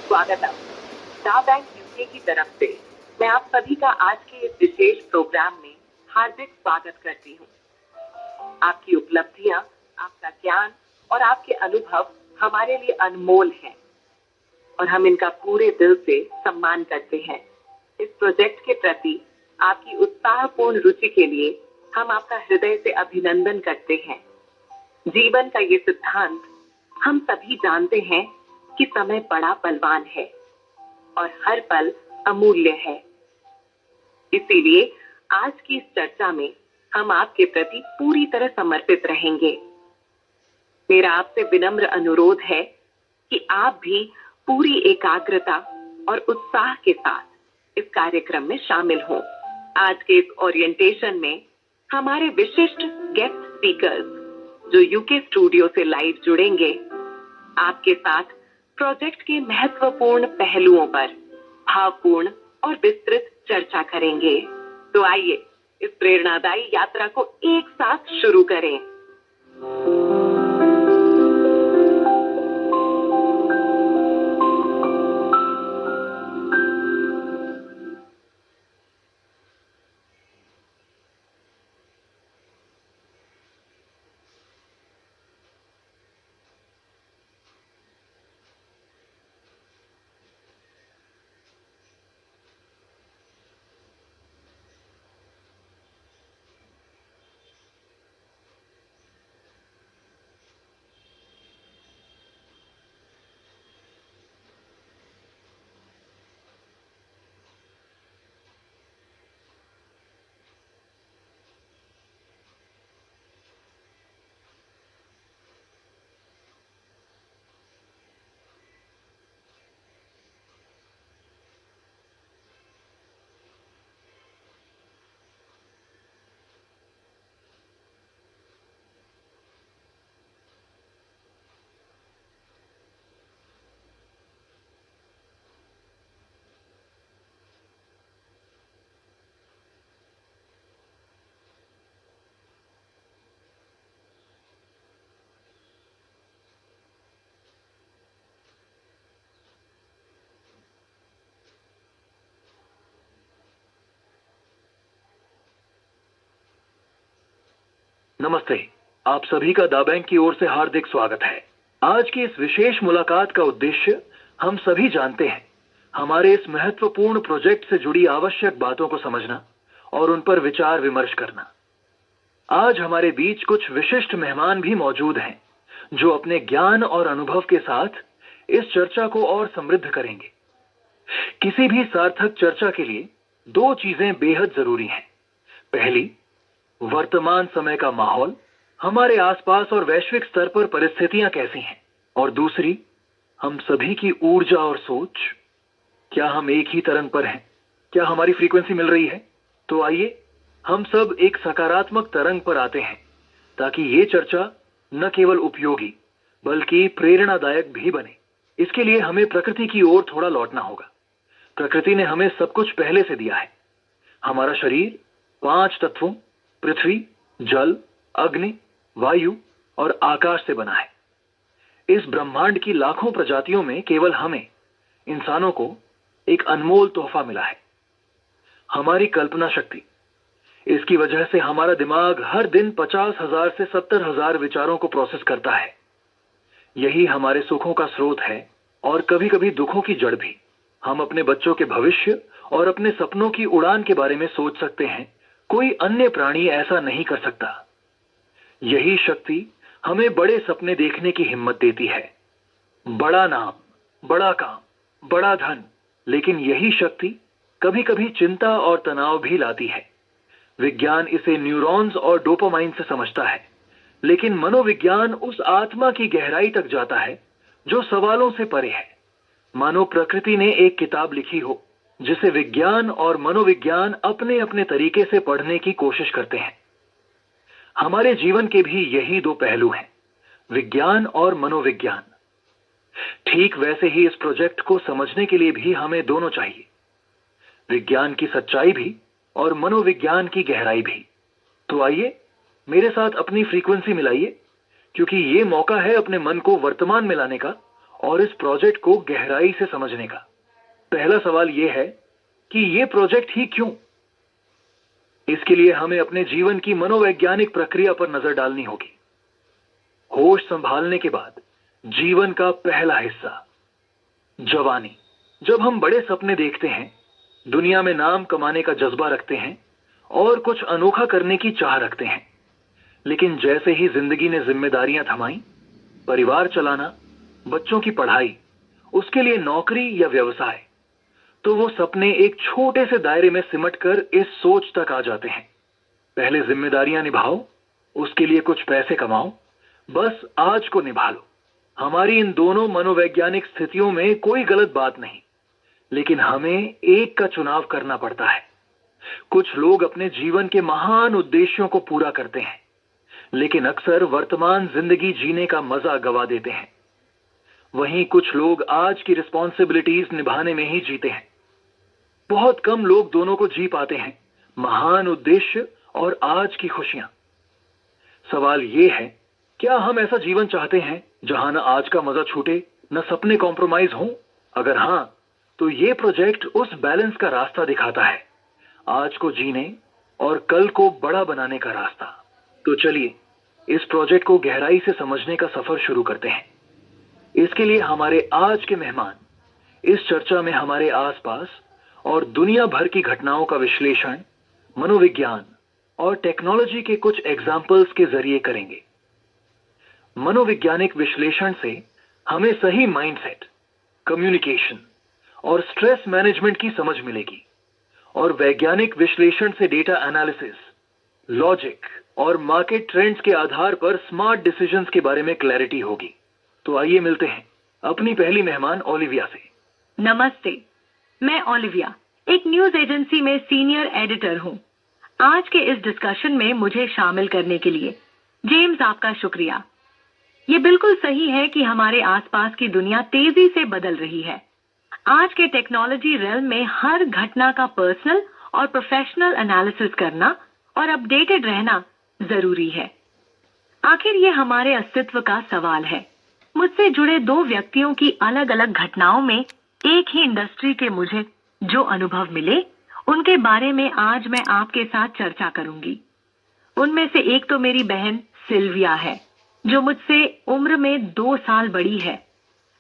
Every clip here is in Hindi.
स्वागतम। स्टार बैंक यूके की तरफ से मैं आप सभी का आज के इस विशेष प्रोग्राम में हार्दिक स्वागत करती हूँ। आपकी उपलब्धियाँ, आपका ज्ञान और आपके अनुभव हमारे लिए अनमोल हैं और हम इनका पूरे दिल से सम्मान करते हैं। इस प्रोजेक्ट के प्रति आपकी उत्साहपूर्ण रुचि के लिए हम आपका हृदय से अभिनंदन करते हैं। जीवन का ये सिद्धांत हम सभी जानते हैं कि समय बड़ा बलवान है और हर पल अमूल्य है। इसीलिए आज की इस चर्चा में हम आपके प्रति पूरी तरह समर्पित रहेंगे। मेरा आपसे विनम्र अनुरोध है कि आप भी पूरी एकाग्रता और उत्साह के साथ इस कार्यक्रम में शामिल हों। आज के इस ओरिएंटेशन में हमारे विशिष्ट गेस्ट स्पीकर्स जो यूके स्टूडियो से लाइव जुड़ेंगे, आपके साथ प्रोजेक्ट के महत्वपूर्ण पहलुओं पर भावपूर्ण और विस्तृत चर्चा करेंगे। तो आइए इस प्रेरणादायी यात्रा को एक साथ शुरू करें। नमस्ते, आप सभी का दा बैंक की ओर से हार्दिक स्वागत है। आज की इस विशेष मुलाकात का उद्देश्य हम सभी जानते हैं। हमारे इस महत्वपूर्ण प्रोजेक्ट से जुड़ी आवश्यक बातों को समझना और उन पर विचार विमर्श करना। आज हमारे बीच कुछ विशिष्ट मेहमान भी मौजूद हैं जो अपने ज्ञान और अनुभव के साथ इस चर्चा को और समृद्ध करेंगे। किसी भी सार्थक चर्चा के लिए दो चीजें बेहद जरूरी हैं। पहली, वर्तमान समय का माहौल, हमारे आसपास और वैश्विक स्तर पर परिस्थितियां कैसी हैं, और दूसरी, हम सभी की ऊर्जा और सोच। क्या हम एक ही तरंग पर हैं? क्या हमारी फ्रीक्वेंसी मिल रही है? तो आइए हम सब एक सकारात्मक तरंग पर आते हैं ताकि ये चर्चा न केवल उपयोगी बल्कि प्रेरणादायक भी बने। इसके लिए हमें प्रकृति की ओर थोड़ा लौटना होगा। प्रकृति ने हमें सब कुछ पहले से दिया है। हमारा शरीर 5 तत्वों पृथ्वी, जल, अग्नि, वायु और आकाश से बना है। इस ब्रह्मांड की लाखों प्रजातियों में केवल हमें, इंसानों को, एक अनमोल तोहफा मिला है, हमारी कल्पना शक्ति। इसकी वजह से हमारा दिमाग हर दिन 50,000 से 70,000 विचारों को प्रोसेस करता है। यही हमारे सुखों का स्रोत है और कभी कभी दुखों की जड़ भी। हम अपने बच्चों के भविष्य और अपने सपनों की उड़ान के बारे में सोच सकते हैं। कोई अन्य प्राणी ऐसा नहीं कर सकता। यही शक्ति हमें बड़े सपने देखने की हिम्मत देती है। बड़ा नाम, बड़ा काम, बड़ा धन, लेकिन यही शक्ति कभी कभी चिंता और तनाव भी लाती है। विज्ञान इसे न्यूरॉन्स और डोपामाइन से समझता है, लेकिन मनोविज्ञान उस आत्मा की गहराई तक जाता है जो सवालों से परे है। मानो प्रकृति ने एक किताब लिखी हो जिसे विज्ञान और मनोविज्ञान अपने अपने तरीके से पढ़ने की कोशिश करते हैं। हमारे जीवन के भी यही दो पहलू हैं, विज्ञान और मनोविज्ञान। ठीक वैसे ही इस प्रोजेक्ट को समझने के लिए भी हमें दोनों चाहिए, विज्ञान की सच्चाई भी और मनोविज्ञान की गहराई भी। तो आइए मेरे साथ अपनी फ्रीक्वेंसी मिलाइए, क्योंकि ये मौका है अपने मन को वर्तमान में लाने का और इस प्रोजेक्ट को गहराई से समझने का। पहला सवाल यह है कि यह प्रोजेक्ट ही क्यों? इसके लिए हमें अपने जीवन की मनोवैज्ञानिक प्रक्रिया पर नजर डालनी होगी। होश संभालने के बाद जीवन का पहला हिस्सा, जवानी। जब हम बड़े सपने देखते हैं, दुनिया में नाम कमाने का जज्बा रखते हैं और कुछ अनोखा करने की चाह रखते हैं, लेकिन जैसे ही जिंदगी ने जिम्मेदारियां थमाई, परिवार चलाना, बच्चों की पढ़ाई, उसके लिए नौकरी या व्यवसाय, तो वो सपने एक छोटे से दायरे में सिमटकर इस सोच तक आ जाते हैं, पहले जिम्मेदारियां निभाओ, उसके लिए कुछ पैसे कमाओ, बस आज को निभा लो। हमारी इन दोनों मनोवैज्ञानिक स्थितियों में कोई गलत बात नहीं, लेकिन हमें एक का चुनाव करना पड़ता है। कुछ लोग अपने जीवन के महान उद्देश्यों को पूरा करते हैं, लेकिन अक्सर वर्तमान जिंदगी जीने का मजा गवा देते हैं। वहीं कुछ लोग आज की रिस्पॉन्सिबिलिटीज निभाने में ही जीते हैं। बहुत कम लोग दोनों को जी पाते हैं, महान उद्देश्य और आज की खुशियां। सवाल यह है, क्या हम ऐसा जीवन चाहते हैं जहां न आज का मजा छूटे, न सपने कॉम्प्रोमाइज हों? अगर हां, तो यह प्रोजेक्ट उस बैलेंस का रास्ता दिखाता है, आज को जीने और कल को बड़ा बनाने का रास्ता। तो चलिए इस प्रोजेक्ट को गहराई से समझने का सफर शुरू करते हैं। इसके लिए हमारे आज के मेहमान इस चर्चा में हमारे आसपास और दुनिया भर की घटनाओं का विश्लेषण मनोविज्ञान और टेक्नोलॉजी के कुछ एग्जाम्पल्स के जरिए करेंगे। मनोवैज्ञानिक विश्लेषण से हमें सही माइंडसेट, कम्युनिकेशन और स्ट्रेस मैनेजमेंट की समझ मिलेगी, और वैज्ञानिक विश्लेषण से डेटा एनालिसिस, लॉजिक और मार्केट ट्रेंड्स के आधार पर स्मार्ट डिसीजंस के बारे में क्लैरिटी होगी। तो आइए मिलते हैं अपनी पहली मेहमान ओलिविया से। नमस्ते, मैं ओलिविया एक न्यूज एजेंसी में सीनियर एडिटर हूँ। आज के इस डिस्कशन में मुझे शामिल करने के लिए जेम्स आपका शुक्रिया। ये बिल्कुल सही है कि हमारे आसपास की दुनिया तेजी से बदल रही है। आज के टेक्नोलॉजी रेल्म में हर घटना का पर्सनल और प्रोफेशनल एनालिसिस करना और अपडेटेड रहना जरूरी है। आखिर ये हमारे अस्तित्व का सवाल है। मुझसे जुड़े दो व्यक्तियों की अलग अलग घटनाओं में एक ही इंडस्ट्री के मुझे जो अनुभव मिले, उनके बारे में आज मैं आपके साथ चर्चा करूंगी। उनमें से एक तो मेरी बहन सिल्विया है, जो मुझसे उम्र में 2 साल बड़ी है।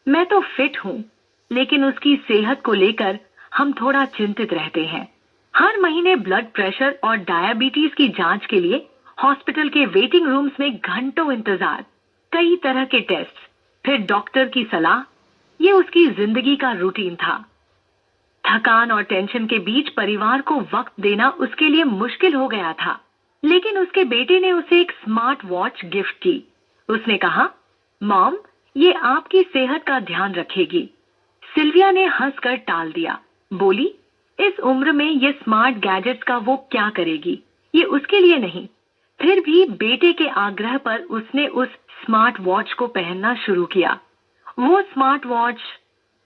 मैं तो फिट हूँ, लेकिन उसकी सेहत को लेकर हम थोड़ा चिंतित रहते हैं। हर महीने ब्लड प्रेशर और डायबिटीज की जांच के लिए हॉस्पिटल के वेटिंग रूम्स में घंटों इंतजार, कई तरह के टेस्ट, फिर डॉक्टर की सलाह, ये उसकी जिंदगी का रूटीन था। थकान और टेंशन के बीच परिवार को वक्त देना उसके लिए मुश्किल हो गया था, लेकिन उसके बेटे ने उसे एक स्मार्ट वॉच गिफ्ट की। उसने कहा, मॉम, ये आपकी सेहत का ध्यान रखेगी। सिल्विया ने हंसकर टाल दिया, बोली, इस उम्र में ये स्मार्ट गैजेट्स का वो क्या करेगी, ये उसके लिए नहीं। फिर भी बेटे के आग्रह पर उसने उस स्मार्ट वॉच को पहनना शुरू किया। वो स्मार्ट वॉच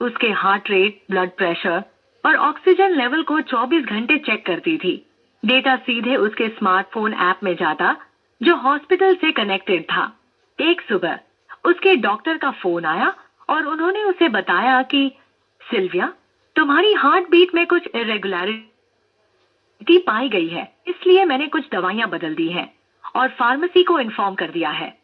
उसके हार्ट रेट, ब्लड प्रेशर और ऑक्सीजन लेवल को 24 घंटे चेक करती थी। डेटा सीधे उसके स्मार्टफोन ऐप में जाता, जो हॉस्पिटल से कनेक्टेड था। एक सुबह उसके डॉक्टर का फोन आया और उन्होंने उसे बताया कि सिल्विया, तुम्हारी हार्ट बीट में कुछ इरेगुलरिटी पाई गई है, इसलिए मैंने कुछ दवाइयां बदल दी हैं और फार्मेसी को इन्फॉर्म कर दिया है।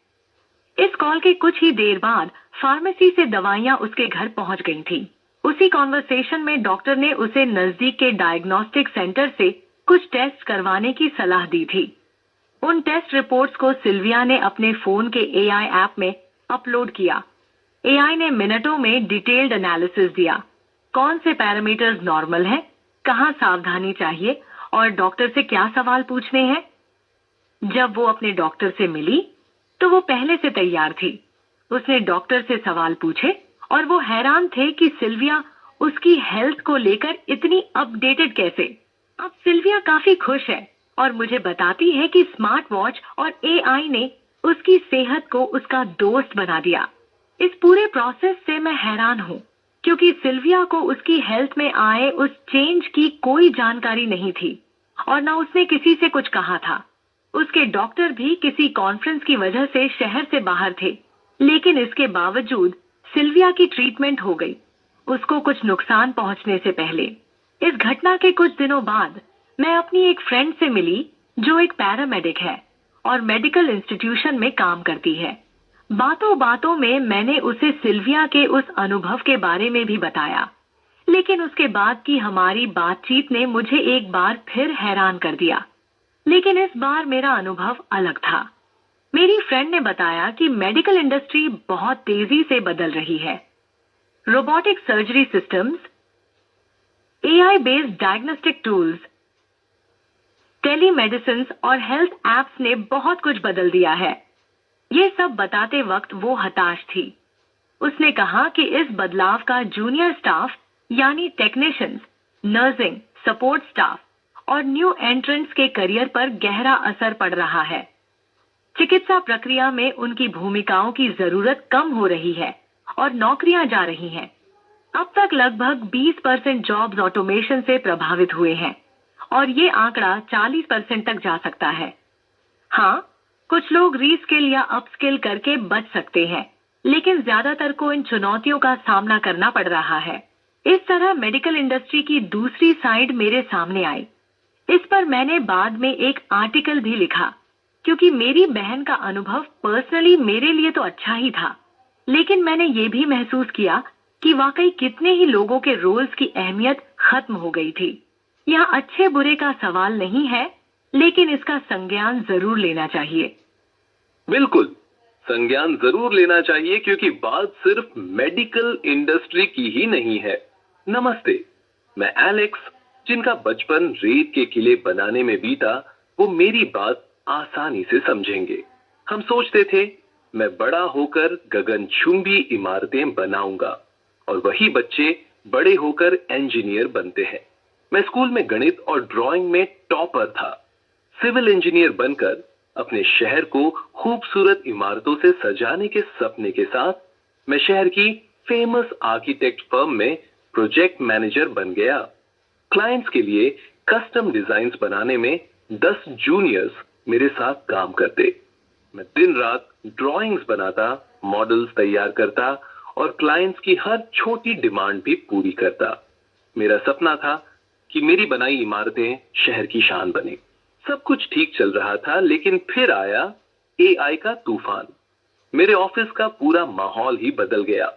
इस कॉल के कुछ ही देर बाद फार्मेसी से दवाइयां उसके घर पहुंच गई थीं। उसी कॉन्वर्सेशन में डॉक्टर ने उसे नजदीक के डायग्नोस्टिक सेंटर से कुछ टेस्ट करवाने की सलाह दी थी। उन टेस्ट रिपोर्ट्स को सिल्विया ने अपने फोन के एआई ऐप में अपलोड किया। एआई ने मिनटों में डिटेल्ड एनालिसिस दिया, कौन से पैरामीटर्स नॉर्मल हैं, कहां सावधानी चाहिए और डॉक्टर से क्या सवाल पूछने हैं। जब वो अपने डॉक्टर से मिली तो वो पहले से तैयार थी। उसने डॉक्टर से सवाल पूछे और वो हैरान थे कि सिल्विया उसकी हेल्थ को लेकर इतनी अपडेटेड कैसे। अब सिल्विया काफी खुश है और मुझे बताती है कि स्मार्ट वॉच और एआई ने उसकी सेहत को उसका दोस्त बना दिया। इस पूरे प्रोसेस से मैं हैरान हूँ, क्योंकि सिल्विया को उसकी हेल्थ में आए उस चेंज की कोई जानकारी नहीं थी और न उसने किसी से कुछ कहा था। उसके डॉक्टर भी किसी कॉन्फ्रेंस की वजह से शहर से बाहर थे, लेकिन इसके बावजूद सिल्विया की ट्रीटमेंट हो गई, उसको कुछ नुकसान पहुंचने से पहले। इस घटना के कुछ दिनों बाद मैं अपनी एक फ्रेंड से मिली जो एक पैरामेडिक है और मेडिकल इंस्टीट्यूशन में काम करती है। बातों बातों में मैंने उसे सिल्विया के उस अनुभव के बारे में भी बताया, लेकिन उसके बाद की हमारी बातचीत ने मुझे एक बार फिर हैरान कर दिया। लेकिन इस बार मेरा अनुभव अलग था। मेरी फ्रेंड ने बताया कि मेडिकल इंडस्ट्री बहुत तेजी से बदल रही है। Robotic surgery systems, AI based diagnostic tools, telemedicine और हेल्थ एप्स ने बहुत कुछ बदल दिया है। ये सब बताते वक्त वो हताश थी। उसने कहा कि इस बदलाव का जूनियर स्टाफ यानी टेक्नीशियंस, नर्सिंग, सपोर्ट स्टाफ और न्यू एंट्रेंट्स के करियर पर गहरा असर पड़ रहा है। चिकित्सा प्रक्रिया में उनकी भूमिकाओं की जरूरत कम हो रही है और नौकरियां जा रही हैं। अब तक लगभग 20% जॉब्स ऑटोमेशन से प्रभावित हुए हैं और ये आंकड़ा 40% तक जा सकता है। हाँ, कुछ लोग रीस्किल या अपस्किल करके बच सकते हैं, लेकिन ज्यादातर को इन चुनौतियों का सामना करना पड़ रहा है। इस तरह मेडिकल इंडस्ट्री की दूसरी साइड मेरे सामने आई। इस पर मैंने बाद में एक आर्टिकल भी लिखा, क्योंकि मेरी बहन का अनुभव पर्सनली मेरे लिए तो अच्छा ही था, लेकिन मैंने ये भी महसूस किया कि वाकई कितने ही लोगों के रोल्स की अहमियत खत्म हो गई थी। यहाँ अच्छे बुरे का सवाल नहीं है, लेकिन इसका संज्ञान जरूर लेना चाहिए। बिल्कुल, संज्ञान जरूर लेना चाहिए, क्योंकि बात सिर्फ मेडिकल इंडस्ट्री की ही नहीं है। नमस्ते, मैं एलेक्स, जिनका बचपन रेत के किले बनाने में बीता, वो मेरी बात आसानी से समझेंगे। हम सोचते थे मैं बड़ा होकर गगनचुंबी इमारतें बनाऊंगा, और वही बच्चे बड़े होकर इंजीनियर बनते हैं। मैं स्कूल में गणित और ड्राइंग में टॉपर था। सिविल इंजीनियर बनकर अपने शहर को खूबसूरत इमारतों से सजाने के सपने के साथ मैं शहर की फेमस आर्किटेक्ट फर्म में प्रोजेक्ट मैनेजर बन गया। क्लाइंट्स के लिए कस्टम डिजाइन्स बनाने में 10 जूनियर्स मेरे साथ काम करते। मैं दिन रात ड्राइंग्स बनाता, मॉडल्स तैयार करता और क्लाइंट्स की हर छोटी डिमांड भी पूरी करता। मेरा सपना था कि मेरी बनाई इमारतें शहर की शान बने। सब कुछ ठीक चल रहा था, लेकिन फिर आया एआई का तूफान। मेरे ऑफिस का पूरा माहौल ही बदल गया।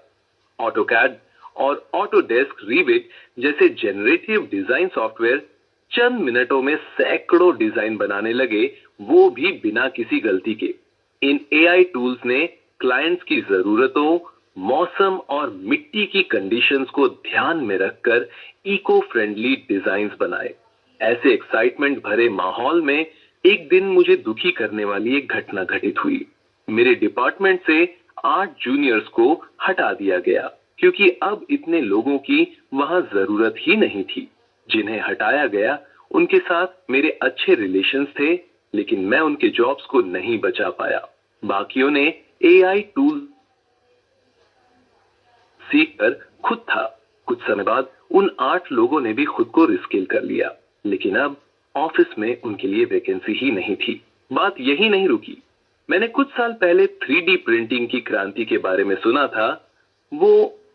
ऑटोकैड और ऑटोडेस्क रिविट जैसे जनरेटिव डिजाइन सॉफ्टवेयर चंद मिनटों में सैकड़ों डिजाइन बनाने लगे, वो भी बिना किसी गलती के। इन एआई टूल्स ने क्लाइंट्स की जरूरतों, मौसम और मिट्टी की कंडीशंस को ध्यान में रखकर इको फ्रेंडली डिजाइन्स बनाए। ऐसे एक्साइटमेंट भरे माहौल में एक दिन मुझे दुखी करने वाली एक घटना घटित हुई। मेरे डिपार्टमेंट से 8 जूनियर्स को हटा दिया गया, क्योंकि अब इतने लोगों की वहां जरूरत ही नहीं थी। जिन्हें हटाया गया उनके साथ मेरे अच्छे रिलेशंस थे, लेकिन मैं उनके जॉब्स को नहीं बचा पाया। बाकियों ने एआई टूल सीखकर खुद था। कुछ समय बाद उन 8 लोगों ने भी खुद को रिस्किल कर लिया, लेकिन अब ऑफिस में उनके लिए वैकेंसी ही नहीं थी। बात यही नहीं रुकी। मैंने कुछ साल पहले 3D प्रिंटिंग की क्रांति के बारे में सुना था। वो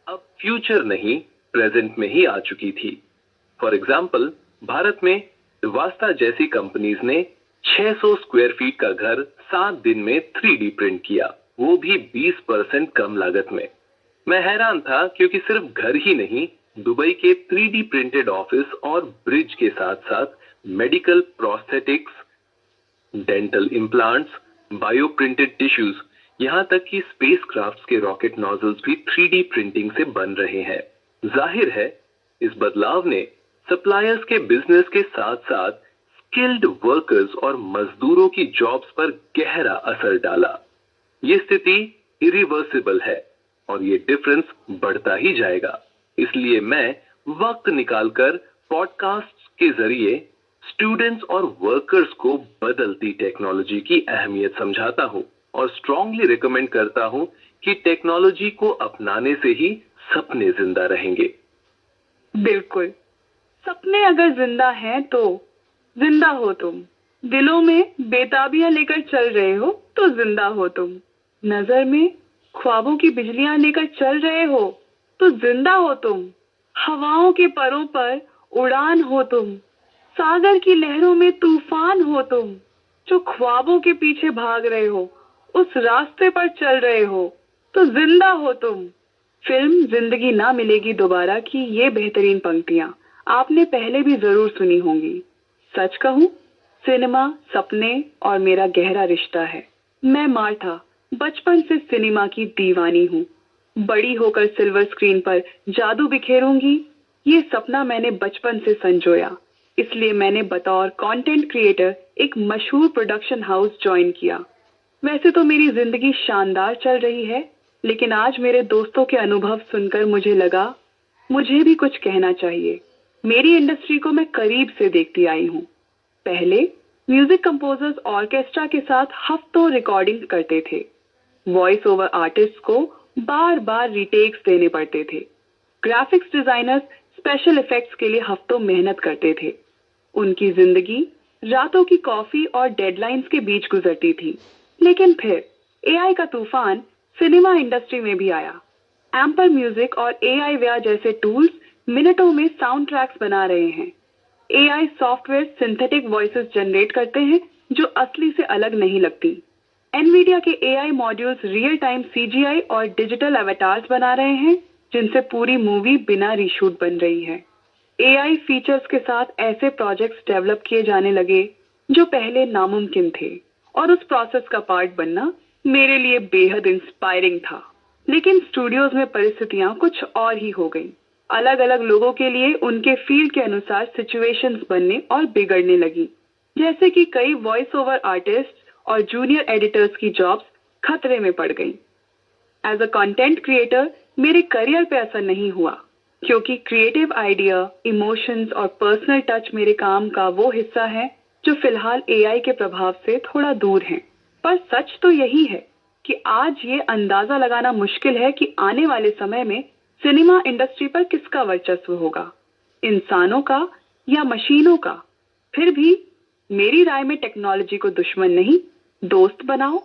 अब फ्यूचर नहीं, प्रेजेंट में ही आ चुकी थी। फॉर एग्जाम्पल, भारत में वास्ता जैसी कंपनीज ने 600 स्क्वायर फीट का घर 7 दिन में 3D प्रिंट किया, वो भी 20% कम लागत में। मैं हैरान था, क्योंकि सिर्फ घर ही नहीं, दुबई के 3D प्रिंटेड ऑफिस और ब्रिज के साथ साथ medical prosthetics, dental implants, bio printed tissues, यहां तक कि स्पेस क्राफ्ट्स के रॉकेट नोजल्स भी 3D प्रिंटिंग से बन रहे हैं। जाहिर है, इस बदलाव ने सप्लायर्स के बिजनेस के साथ साथ स्किल्ड वर्कर्स और मजदूरों की जॉब्स पर गहरा असर डाला। ये स्थिति इरिवर्सिबल है और ये डिफरेंस बढ़ता ही जाएगा। इसलिए मैं वक्त निकालकर पॉडकास्ट के जरिए स्टूडेंट्स और वर्कर्स को बदलती टेक्नोलॉजी की अहमियत समझाता हूं और स्ट्रांगली रिकमेंड करता हूं कि टेक्नोलॉजी को अपनाने से ही सपने जिंदा रहेंगे। बिल्कुल, सपने अगर जिंदा हैं तो जिंदा हो तुम। दिलों में बेताबियां लेकर चल रहे हो तो जिंदा हो तुम। नजर में ख्वाबों की बिजलियां लेकर चल रहे हो तो जिंदा हो तुम। हवाओं के परों पर उड़ान हो तुम, सागर की लहरों में तूफान हो तुम। जो ख्वाबों के पीछे भाग रहे हो, उस रास्ते पर चल रहे हो तो जिंदा हो तुम। फिल्म जिंदगी ना मिलेगी दोबारा की ये बेहतरीन पंक्तियां आपने पहले भी जरूर सुनी होंगी। सच कहूं, सिनेमा, सपने और मेरा गहरा रिश्ता है। मैं मार्था बचपन से सिनेमा की दीवानी हूँ। बड़ी होकर सिल्वर स्क्रीन पर जादू बिखेरूंगी, ये सपना मैंने बचपन से संजोया। इसलिए मैंने बतौर कंटेंट क्रिएटर एक मशहूर प्रोडक्शन हाउस ज्वाइन किया। वैसे तो मेरी जिंदगी शानदार चल रही है, लेकिन आज मेरे दोस्तों के अनुभव सुनकर मुझे लगा मुझे भी कुछ कहना चाहिए। मेरी इंडस्ट्री को मैं करीब से देखती आई हूँ। पहले म्यूजिक कंपोजर्स ऑर्केस्ट्रा के साथ हफ्तों रिकॉर्डिंग करते थे। वॉइस ओवर आर्टिस्ट को बार बार रीटेक्स देने पड़ते थे। ग्राफिक्स डिजाइनर्स स्पेशल इफेक्ट्स के लिए हफ्तों मेहनत करते थे। उनकी जिंदगी रातों की कॉफी और डेडलाइंस के बीच गुजरती थी। लेकिन फिर एआई का तूफान सिनेमा इंडस्ट्री में भी आया। एम्पर म्यूजिक और एआई वेयर जैसे टूल्स मिनटों में साउंड ट्रैक्स बना रहे हैं। AI software synthetic voices generate करते हैं जो असली से अलग नहीं लगती। एनवीडिया के AI modules real time CGI और डिजिटल अवतार्स बना रहे हैं जिनसे पूरी मूवी बिना रीशूट बन रही है। एआई फीचर्स के साथ ऐसे प्रोजेक्ट्स डेवलप किए जाने लगे जो पहले नामुमकिन थे, और उस प्रोसेस का पार्ट बनना मेरे लिए बेहद इंस्पायरिंग था। लेकिन स्टूडियोज में परिस्थितियां कुछ और ही हो गईं। अलग अलग लोगों के लिए उनके फील्ड के अनुसार सिचुएशंस बनने और बिगड़ने लगी। जैसे कि कई वॉइस ओवर आर्टिस्ट और जूनियर एडिटर्स की जॉब्स खतरे में पड़ गईं। एज अ कंटेंट क्रिएटर मेरे करियर पे असर नहीं हुआ, क्योंकि क्रिएटिव आइडिया, इमोशंस और पर्सनल टच मेरे काम का वो हिस्सा है जो फिलहाल एआई के प्रभाव से थोड़ा दूर है। पर सच तो यही है कि आज ये अंदाजा लगाना मुश्किल है कि आने वाले समय में सिनेमा इंडस्ट्री पर किसका वर्चस्व होगा, इंसानों का या मशीनों का। फिर भी मेरी राय में टेक्नोलॉजी को दुश्मन नहीं, दोस्त बनाओ,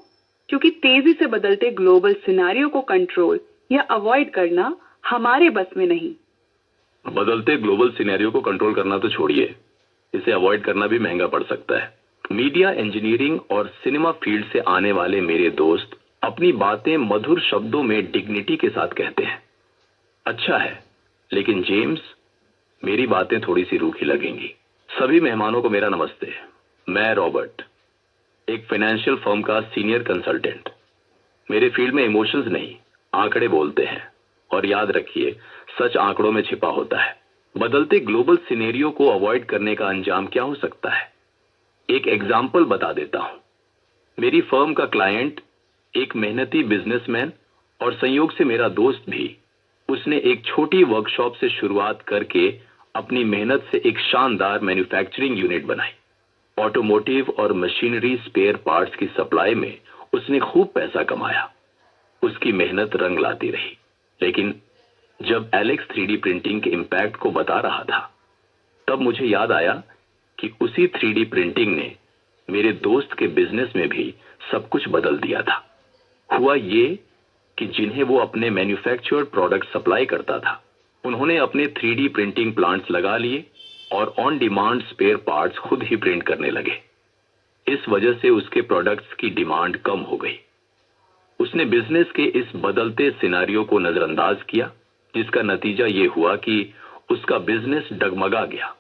क्योंकि तेजी से बदलते ग्लोबल सिनेरियो को कंट्रोल या अवॉइड करना हमारे बस में नहीं। बदलते ग्लोबल सिनेरियो को कंट्रोल करना तो छोड़िए, इसे अवॉइड करना भी महंगा पड़ सकता है। मीडिया इंजीनियरिंग और सिनेमा फील्ड से आने वाले मेरे दोस्त अपनी बातें मधुर शब्दों में डिग्निटी के साथ कहते हैं। अच्छा है, लेकिन जेम्स, मेरी बातें थोड़ी सी रूखी लगेंगी। सभी मेहमानों को मेरा नमस्ते। मैं रॉबर्ट, एक फाइनेंशियल फर्म का सीनियर कंसल्टेंट। मेरे फील्ड में इमोशंस नहीं, आंकड़े बोलते हैं। और याद रखिए, सच आंकड़ों में छिपा होता है। बदलते ग्लोबल सिनेरियो को अवॉइड करने का अंजाम क्या हो सकता है? एक एग्जाम्पल बता देता हूं। मेरी फर्म का क्लाइंट एक मेहनती बिजनेसमैन और संयोग से मेरा दोस्त भी। उसने एक छोटी वर्कशॉप से शुरुआत करके अपनी मेहनत से एक शानदार मैन्युफैक्चरिंग यूनिट बनाई। ऑटोमोटिव और मशीनरी स्पेयर पार्ट्स की सप्लाई में उसने खूब पैसा कमाया। उसकी मेहनत रंग लाती रही। लेकिन जब एलेक्स 3D प्रिंटिंग के इम्पैक्ट को बता रहा था, तब मुझे याद आया कि उसी 3D प्रिंटिंग ने मेरे दोस्त के बिजनेस में भी सब कुछ बदल दिया था। हुआ ये कि जिन्हें वो अपने मैन्युफैक्चर्ड प्रोडक्ट सप्लाई करता था, उन्होंने अपने 3D प्रिंटिंग प्लांट्स लगा लिए और ऑन डिमांड स्पेयर पार्ट्स खुद ही प्रिंट करने लगे। इस वजह से उसके प्रोडक्ट्स की डिमांड कम हो गई। उसने बिजनेस के इस बदलते सिनेरियो को नजरअंदाज किया, जिसका नतीजा ये हुआ कि उसका बिजनेस डगमगा गया।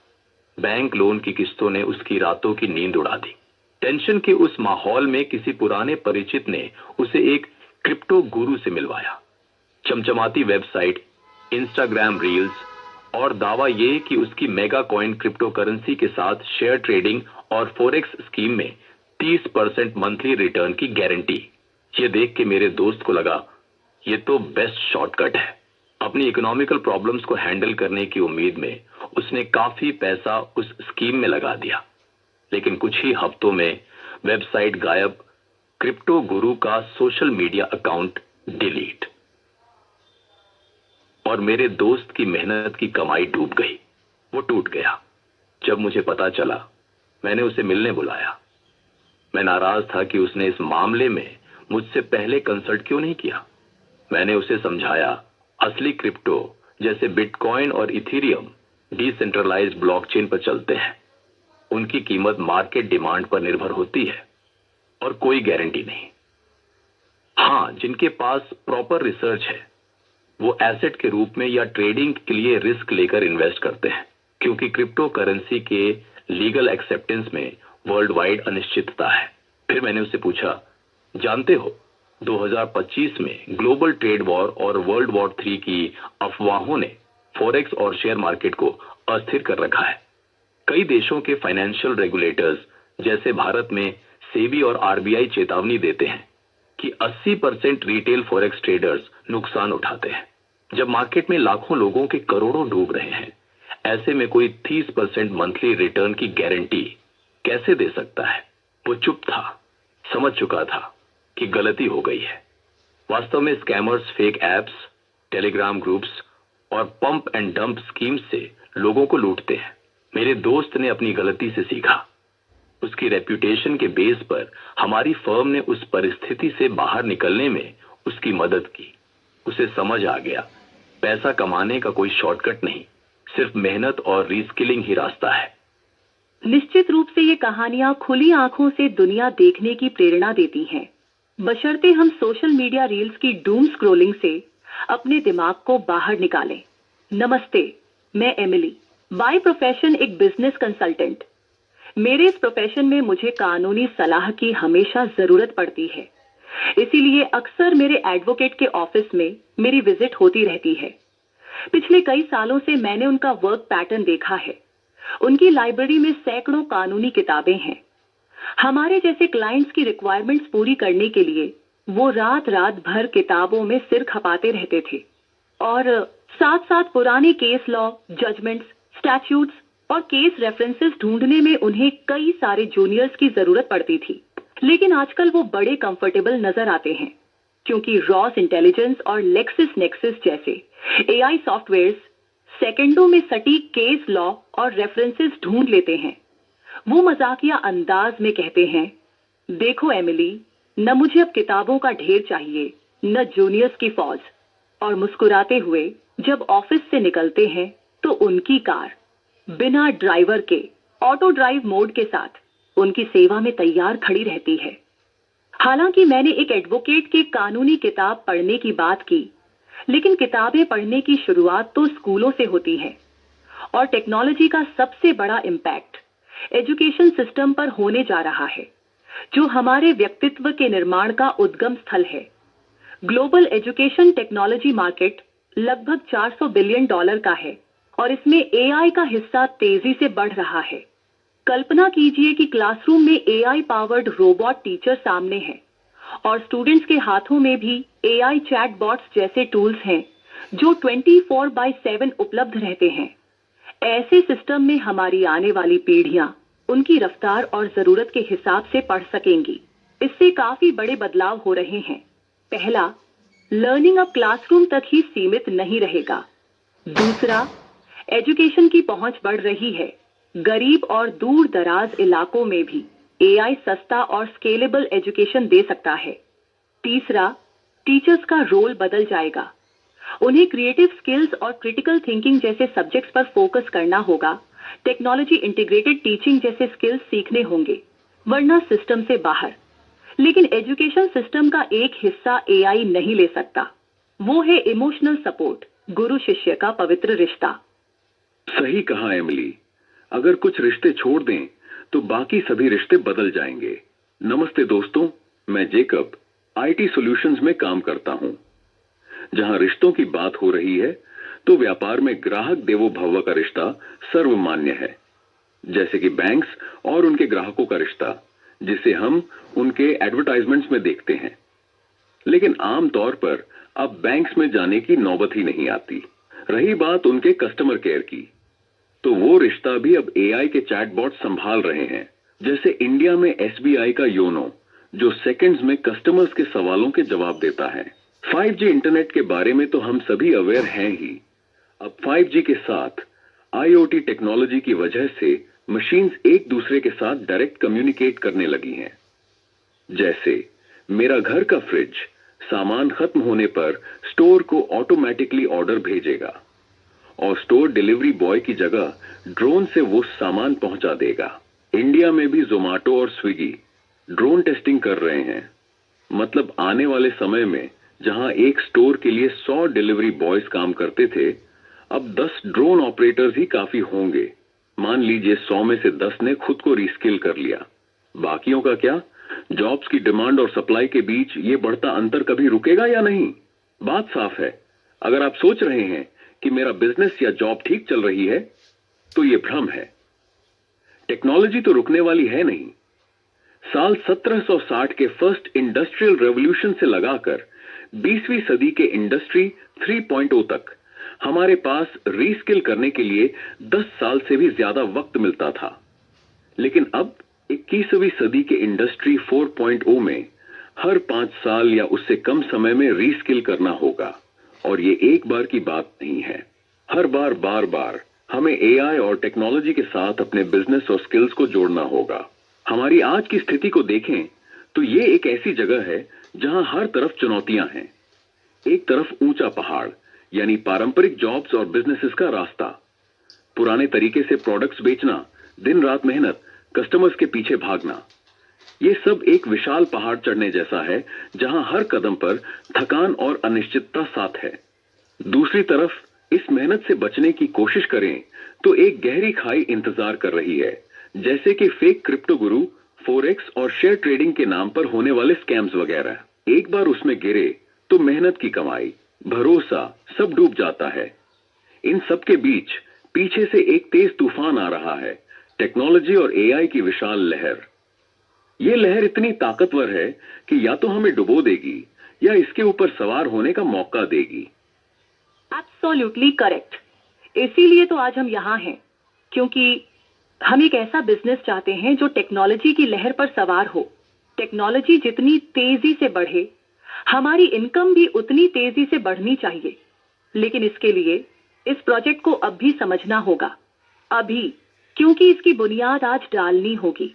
बैंक लोन की किस्तों ने उसकी रातों की नींद उड़ा दी। टेंशन के उस माहौल में किसी पुराने परिचित ने उसे एक क्रिप्टो गुरु से मिलवाया। चमचमाती वेबसाइट, इंस्टाग्राम रील्स और दावा ये कि उसकी मेगा कॉइन क्रिप्टो करेंसी के साथ शेयर ट्रेडिंग और फॉरेक्स स्कीम में 30% मंथली रिटर्न की गारंटी। ये देख के मेरे दोस्त को लगा ये तो बेस्ट शॉर्टकट है। अपनी इकोनॉमिकल प्रॉब्लम्स को हैंडल करने की उम्मीद में उसने काफी पैसा उस स्कीम में लगा दिया। लेकिन कुछ ही हफ्तों में वेबसाइट गायब, क्रिप्टो गुरु का सोशल मीडिया अकाउंट डिलीट, और मेरे दोस्त की मेहनत की कमाई डूब गई। वो टूट गया। जब मुझे पता चला, मैंने उसे मिलने बुलाया। मैं नाराज था कि उसने इस मामले में मुझसे पहले कंसल्ट क्यों नहीं किया। मैंने उसे समझाया, असली क्रिप्टो जैसे बिटकॉइन और इथेरियम डिसेंट्रलाइज्ड ब्लॉकचेन पर चलते हैं। उनकी कीमत मार्केट डिमांड पर निर्भर होती है और कोई गारंटी नहीं। हाँ, जिनके पास प्रॉपर रिसर्च है वो एसेट के रूप में या ट्रेडिंग के लिए रिस्क लेकर इन्वेस्ट करते हैं, क्योंकि क्रिप्टो करेंसी के लीगल एक्सेप्टेंस में वर्ल्ड वाइड अनिश्चितता है। फिर मैंने उससे पूछा, जानते हो 2025 में ग्लोबल ट्रेड वॉर और वर्ल्ड वॉर 3 की अफवाहों ने फॉरेक्स और शेयर मार्केट को अस्थिर कर रखा है। कई देशों के फाइनेंशियल रेगुलेटर्स जैसे भारत में सेबी और आरबीआई चेतावनी देते हैं कि 80% रिटेल फॉरेक्स ट्रेडर्स नुकसान उठाते हैं। जब मार्केट में लाखों लोगों के करोड़ों डूब रहे हैं, ऐसे में कोई 30% मंथली रिटर्न की गारंटी कैसे दे सकता है? वो चुप था, समझ चुका था कि गलती हो गई है। वास्तव में scammers fake apps, Telegram groups और पंप एंड डंप स्कीम्स से लोगों को लूटते हैं। मेरे दोस्त ने अपनी गलती से सीखा। उसकी रेप्यूटेशन के बेस पर हमारी फर्म ने उस परिस्थिति से बाहर निकलने में उसकी मदद की। उसे समझ आ गया, पैसा कमाने का कोई शॉर्टकट नहीं, सिर्फ मेहनत और रीस्किलिंग ही रास्ता है। निश्चित रूप से ये कहानियां खुली आंखों से दुनिया देखने की प्रेरणा देती हैं, बशर्ते हम सोशल मीडिया रील्स की डूम स्क्रॉलिंग से अपने दिमाग को बाहर निकालें। नमस्ते, मैं एमिली, बाय प्रोफेशन एक बिजनेस कंसल्टेंट। मेरे इस प्रोफेशन में मुझे कानूनी सलाह की हमेशा जरूरत पड़ती है, इसीलिए अक्सर मेरे एडवोकेट के ऑफिस में मेरी विजिट होती रहती है। पिछले कई सालों से मैंने उनका वर्क पैटर्न देखा है। उनकी लाइब्रेरी में सैकड़ों कानूनी किताबें हैं। हमारे जैसे क्लाइंट्स की रिक्वायरमेंट्स पूरी करने के लिए वो रात रात भर किताबों में सिर खपाते रहते थे और साथ साथ पुराने केस लॉ, जजमेंट्स, स्टैट्यूट्स और केस रेफरेंसेस ढूंढने में उन्हें कई सारे जूनियर्स की जरूरत पड़ती थी। लेकिन आजकल वो बड़े कंफर्टेबल नजर आते हैं, क्योंकि रॉस इंटेलिजेंस और लेक्सिस नेक्सिस जैसे एआई सॉफ्टवेयर्स सेकंडों में सटीक केस लॉ और रेफरेंसेस ढूंढ लेते हैं। वो मजाकिया अंदाज में कहते हैं, देखो एमिली, न मुझे अब किताबों का ढेर चाहिए, न जूनियर्स की फौज। और मुस्कुराते हुए जब ऑफिस से निकलते हैं तो उनकी कार बिना ड्राइवर के ऑटो ड्राइव मोड के साथ उनकी सेवा में तैयार खड़ी रहती है। हालांकि मैंने एक एडवोकेट के कानूनी किताब पढ़ने की बात की, लेकिन किताबें पढ़ने की शुरुआत तो स्कूलों से होती है और टेक्नोलॉजी का सबसे बड़ा इम्पैक्ट एजुकेशन सिस्टम पर होने जा रहा है, जो हमारे व्यक्तित्व के निर्माण का उद्गम स्थल है। ग्लोबल एजुकेशन टेक्नोलॉजी मार्केट लगभग $400 बिलियन का है और इसमें एआई का हिस्सा तेजी से बढ़ रहा है। कल्पना कीजिए कि क्लासरूम में एआई पावर्ड रोबोट टीचर सामने है और स्टूडेंट्स के हाथों में भी एआई चैटबॉट्स जैसे टूल्स हैं जो 24/7 उपलब्ध रहते हैं। ऐसे सिस्टम में हमारी आने वाली पीढ़ियां उनकी रफ्तार और जरूरत के हिसाब से पढ़ सकेंगी। इससे काफी बड़े बदलाव हो रहे हैं। पहला, लर्निंग अब क्लासरूम तक ही सीमित नहीं रहेगा। दूसरा, एजुकेशन की पहुंच बढ़ रही है। गरीब और दूर दराज इलाकों में भी एआई सस्ता और स्केलेबल एजुकेशन दे सकता है। तीसरा, टीचर्स का रोल बदल जाएगा। उन्हें क्रिएटिव स्किल्स और क्रिटिकल थिंकिंग जैसे सब्जेक्ट्स पर फोकस करना होगा। टेक्नोलॉजी इंटीग्रेटेड टीचिंग जैसे स्किल्स सीखने होंगे, वरना सिस्टम से बाहर। लेकिन एजुकेशन सिस्टम का एक हिस्सा एआई नहीं ले सकता, वो है इमोशनल सपोर्ट, गुरु शिष्य का पवित्र रिश्ता। सही कहा एमिली, अगर कुछ रिश्ते छोड़ दें तो बाकी सभी रिश्ते बदल जाएंगे। नमस्ते दोस्तों, मैं जेकब आईटी सॉल्यूशंस में काम करता हूं। जहां रिश्तों की बात हो रही है तो व्यापार में ग्राहक देवो भव का रिश्ता सर्वमान्य है, जैसे कि बैंक्स और उनके ग्राहकों का रिश्ता, जिसे हम उनके एडवर्टाइजमेंट्स में देखते हैं। लेकिन आमतौर पर अब बैंक्स में जाने की नौबत ही नहीं आती। रही बात उनके कस्टमर केयर की, तो वो रिश्ता भी अब एआई के चैटबॉट संभाल रहे हैं। जैसे इंडिया में एसबीआई का योनो, जो सेकंड्स में कस्टमर्स के सवालों के जवाब देता है। 5G इंटरनेट के बारे में तो हम सभी अवेयर हैं ही। अब 5G के साथ IoT टेक्नोलॉजी की वजह से मशीन्स एक दूसरे के साथ डायरेक्ट कम्युनिकेट करने लगी हैं। जैसे मेरा घर का फ्रिज सामान खत्म होने पर स्टोर को ऑटोमेटिकली ऑर्डर भेजेगा और स्टोर डिलीवरी बॉय की जगह ड्रोन से वो सामान पहुंचा देगा। इंडिया में भी जोमाटो और स्विगी ड्रोन टेस्टिंग कर रहे हैं। मतलब आने वाले समय में जहां एक स्टोर के लिए 100 डिलीवरी बॉयज काम करते थे, अब 10 ड्रोन ऑपरेटर्स ही काफी होंगे। मान लीजिए 100 में से 10 ने खुद को रीस्किल कर लिया। बाकियों का क्या? जॉब्स की डिमांड और सप्लाई के बीच ये बढ़ता अंतर कभी रुकेगा या नहीं? बात साफ है। अगर आप सोच रहे हैं कि मेरा बिजनेस या जॉब ठीक चल रही है, तो ये भ्रम है। टेक्नोलॉजी तो रुकने वाली है नहीं। साल 1760 के फर्स्ट इंडस्ट्रियल रेवोल्यूशन से लगाकर 20वीं सदी के इंडस्ट्री 3.0 तक हमारे पास रीस्किल करने के लिए 10 साल से भी ज्यादा वक्त मिलता था। लेकिन अब 21वीं सदी के इंडस्ट्री 4.0 में हर 5 साल या उससे कम समय में रीस्किल करना होगा। और ये एक बार की बात नहीं है। हर बार बार बार हमें एआई और टेक्नोलॉजी के साथ अपने बिजनेस और स्किल्स को जोड़ना होगा। हमारी आज की स्थिति को देखें तो ये एक ऐसी जगह है जहां हर तरफ चुनौतियां हैं। एक तरफ ऊंचा पहाड़ यानी पारंपरिक जॉब्स और बिजनेसेस का रास्ता, पुराने तरीके से प्रोडक्ट्स बेचना, दिन रात मेहनत, कस्टमर्स के पीछे भागना, ये सब एक विशाल पहाड़ चढ़ने जैसा है जहां हर कदम पर थकान और अनिश्चितता साथ है। दूसरी तरफ इस मेहनत से बचने की कोशिश करें तो एक गहरी खाई इंतजार कर रही है, जैसे कि फेक क्रिप्टो गुरु, फोरेक्स और शेयर ट्रेडिंग के नाम पर होने वाले स्कैम्स वगैरह। एक बार उसमें गिरे तो मेहनत की कमाई, भरोसा सब डूब जाता है। इन सब के बीच पीछे से एक तेज तूफान आ रहा है, टेक्नोलॉजी और एआई की विशाल लहर। यह लहर इतनी ताकतवर है कि या तो हमें डुबो देगी या इसके ऊपर सवार होने का मौका देगी। Absolutely correct. इसीलिए तो आज हम यहाँ हैं, क्योंकि हम एक ऐसा बिजनेस चाहते हैं जो टेक्नोलॉजी की लहर पर सवार हो। टेक्नोलॉजी जितनी तेजी से बढ़े, हमारी इनकम भी उतनी तेजी से बढ़नी चाहिए। लेकिन इसके लिए इस प्रोजेक्ट को अब भी समझना होगा, अभी, क्योंकि इसकी बुनियाद आज डालनी होगी।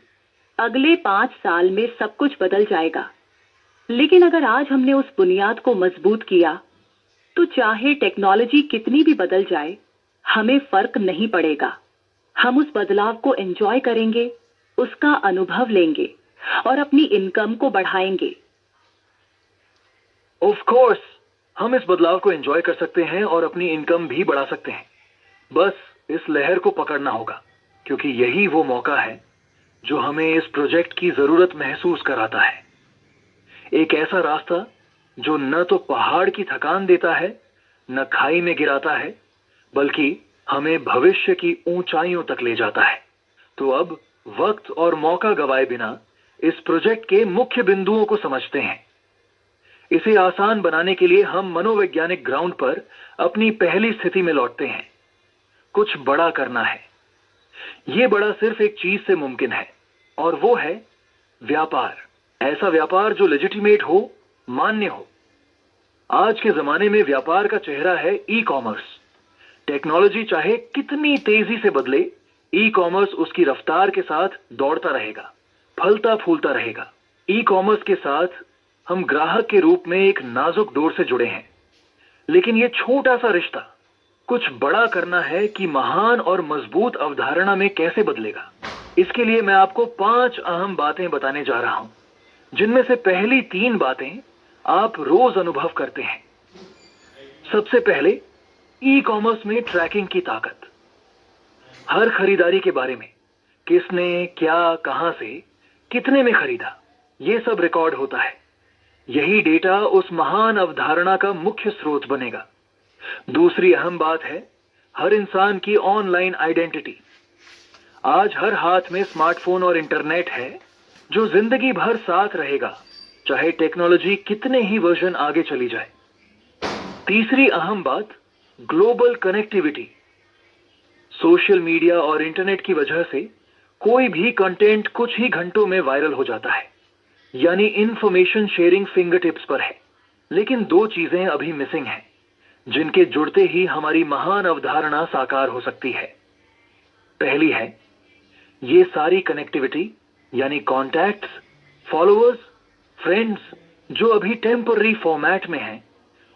अगले 5 साल में सब कुछ बदल जाएगा। लेकिन अगर आज हमने उस बुनियाद को मजबूत किया, तो चाहे टेक्नोलॉजी कितनी भी बदल जाए, हमें फर्क नहीं पड़ेगा। हम उस बदलाव को एंजॉय करेंगे, उसका अनुभव लेंगे और अपनी इनकम को बढ़ाएंगे। ऑफ कोर्स, हम इस बदलाव को एंजॉय कर सकते हैं और अपनी इनकम भी बढ़ा सकते हैं। बस इस लहर को पकड़ना होगा, क्योंकि यही वो मौका है जो हमें इस प्रोजेक्ट की जरूरत महसूस कराता है। एक ऐसा रास्ता जो न तो पहाड़ की थकान देता है, न खाई में गिराता है, बल्कि हमें भविष्य की ऊंचाइयों तक ले जाता है। तो अब वक्त और मौका गवाए बिना इस प्रोजेक्ट के मुख्य बिंदुओं को समझते हैं। इसे आसान बनाने के लिए हम मनोवैज्ञानिक ग्राउंड पर अपनी पहली स्थिति में लौटते हैं। कुछ बड़ा करना है। यह बड़ा सिर्फ एक चीज से मुमकिन है, और वो है व्यापार। ऐसा व्यापार जो लेजिटिमेट हो, मान्य हो। आज के जमाने में व्यापार का चेहरा है ई कॉमर्स। टेक्नोलॉजी चाहे कितनी तेजी से बदले, ई कॉमर्स उसकी रफ्तार के साथ दौड़ता रहेगा, फलता फूलता रहेगा। ई कॉमर्स के साथ हम ग्राहक के रूप में एक नाजुक डोर से जुड़े हैं। लेकिन यह छोटा सा रिश्ता कुछ बड़ा करना है कि महान और मजबूत अवधारणा में कैसे बदलेगा। इसके लिए मैं आपको 5 अहम बातें बताने जा रहा हूं, जिनमें से पहली 3 बातें आप रोज अनुभव करते हैं। सबसे पहले, ई कॉमर्स में ट्रैकिंग की ताकत। हर खरीदारी के बारे में, किसने क्या, कहां से, कितने में खरीदा, यह सब रिकॉर्ड होता है। यही डेटा उस महान अवधारणा का मुख्य स्रोत बनेगा। दूसरी अहम बात है हर इंसान की ऑनलाइन आइडेंटिटी। आज हर हाथ में स्मार्टफोन और इंटरनेट है, जो जिंदगी भर साथ रहेगा, चाहे टेक्नोलॉजी कितने ही वर्जन आगे चली जाए। तीसरी अहम बात, ग्लोबल कनेक्टिविटी। सोशल मीडिया और इंटरनेट की वजह से कोई भी कंटेंट कुछ ही घंटों में वायरल हो जाता है, यानी इंफॉर्मेशन शेयरिंग फिंगर टिप्स पर है। लेकिन 2 चीजें अभी मिसिंग हैं, जिनके जुड़ते ही हमारी महान अवधारणा साकार हो सकती है। पहली है, ये सारी कनेक्टिविटी यानी कॉन्टैक्ट्स, फॉलोअर्स, फ्रेंड्स, जो अभी टेम्पररी फॉर्मेट में हैं,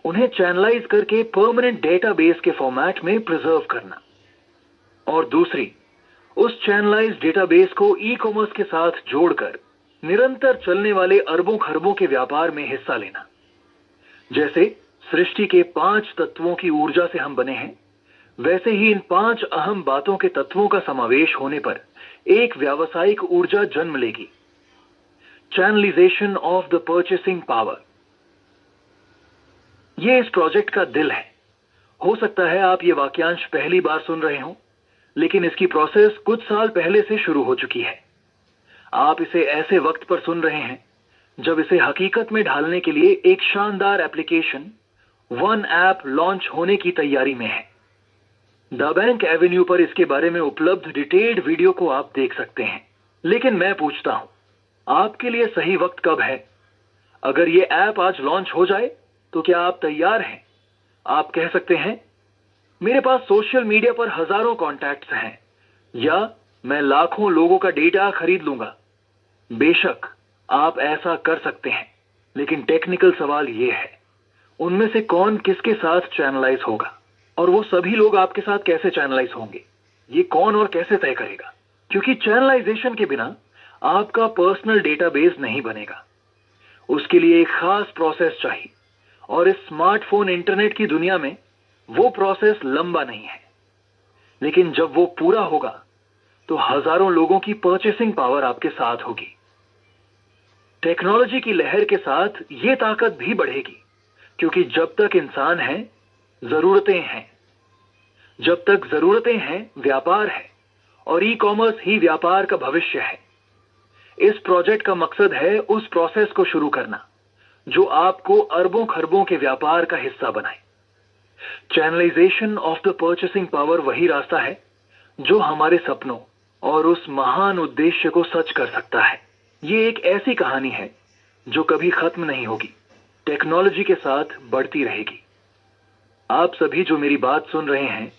उन्हें चैनलाइज करके परमानेंट डेटाबेस के फॉर्मेट में प्रिजर्व करना, और दूसरी, उस चैनलाइज डेटाबेस को ई कॉमर्स के साथ जोड़कर निरंतर चलने वाले अरबों खरबों के व्यापार में हिस्सा लेना। जैसे सृष्टि के 5 तत्वों की ऊर्जा से हम बने हैं, वैसे ही इन 5 अहम बातों के तत्वों का समावेश होने पर एक व्यावसायिक ऊर्जा जन्म लेगी। Channelisation of the purchasing power, ये इस प्रोजेक्ट का दिल है। हो सकता है आप ये वाक्यांश पहली बार सुन रहे हो, लेकिन इसकी प्रोसेस कुछ साल पहले से शुरू हो चुकी है। आप इसे ऐसे वक्त पर सुन रहे हैं जब इसे हकीकत में ढालने के लिए एक शानदार एप्लीकेशन वन ऐप लॉन्च होने की तैयारी में है। द बैंक एवेन्यू पर इसके बारे में उपलब्ध डिटेल्ड वीडियो को आप देख सकते हैं। लेकिन मैं पूछता हूं, आपके लिए सही वक्त कब है? अगर ये ऐप आज लॉन्च हो जाए तो क्या आप तैयार हैं? आप कह सकते हैं, मेरे पास सोशल मीडिया पर हजारों कॉन्टैक्ट्स हैं, या मैं लाखों लोगों का डेटा खरीद लूंगा। बेशक आप ऐसा कर सकते हैं, लेकिन टेक्निकल सवाल यह है, उनमें से कौन किसके साथ चैनलाइज होगा, और वो सभी लोग आपके साथ कैसे चैनलाइज होंगे, ये कौन और कैसे तय करेगा? क्योंकि चैनलाइजेशन के बिना आपका पर्सनल डेटाबेस नहीं बनेगा। उसके लिए एक खास प्रोसेस चाहिए, और इस स्मार्टफोन इंटरनेट की दुनिया में वो प्रोसेस लंबा नहीं है। लेकिन जब वो पूरा होगा तो हजारों लोगों की परचेसिंग पावर आपके साथ होगी। टेक्नोलॉजी की लहर के साथ ये ताकत भी बढ़ेगी, क्योंकि जब तक इंसान है, जरूरतें हैं। जब तक जरूरतें हैं, व्यापार है, और ई कॉमर्स ही व्यापार का भविष्य है। इस प्रोजेक्ट का मकसद है उस प्रोसेस को शुरू करना जो आपको अरबों खरबों के व्यापार का हिस्सा बनाए। Channelisation of the purchasing power वही रास्ता है जो हमारे सपनों और उस महान उद्देश्य को सच कर सकता है। ये एक ऐसी कहानी है जो कभी खत्म नहीं होगी, टेक्नोलॉजी के साथ बढ़ती रहेगी। आप सभी जो मेरी बात सुन रहे हैं,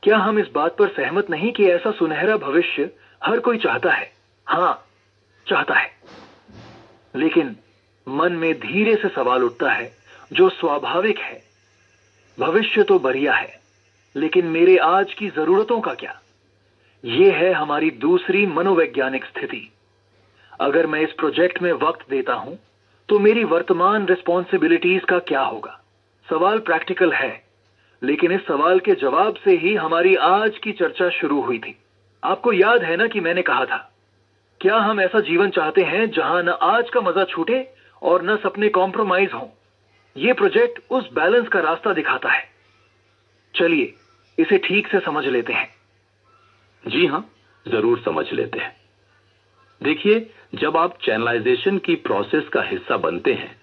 क्या हम इस बात पर सहमत नहीं कि ऐसा सुनहरा भविष्य हर कोई चाहता है? हाँ, चाहता है। लेकिन मन में धीरे से सवाल उठता है जो स्वाभाविक है, भविष्य तो बढ़िया है, लेकिन मेरे आज की जरूरतों का क्या? यह है हमारी दूसरी मनोवैज्ञानिक स्थिति। अगर मैं इस प्रोजेक्ट में वक्त देता हूं तो मेरी वर्तमान रिस्पॉन्सिबिलिटीज का क्या होगा? सवाल प्रैक्टिकल है, लेकिन इस सवाल के जवाब से ही हमारी आज की चर्चा शुरू हुई थी। आपको याद है ना कि मैंने कहा था, क्या हम ऐसा जीवन चाहते हैं जहां न आज का मजा छूटे और न सपने कॉम्प्रोमाइज हों? यह प्रोजेक्ट उस बैलेंस का रास्ता दिखाता है। चलिए इसे ठीक से समझ लेते हैं। जी हां, जरूर समझ लेते हैं। देखिए, जब आप चैनलाइजेशन की प्रोसेस का हिस्सा बनते हैं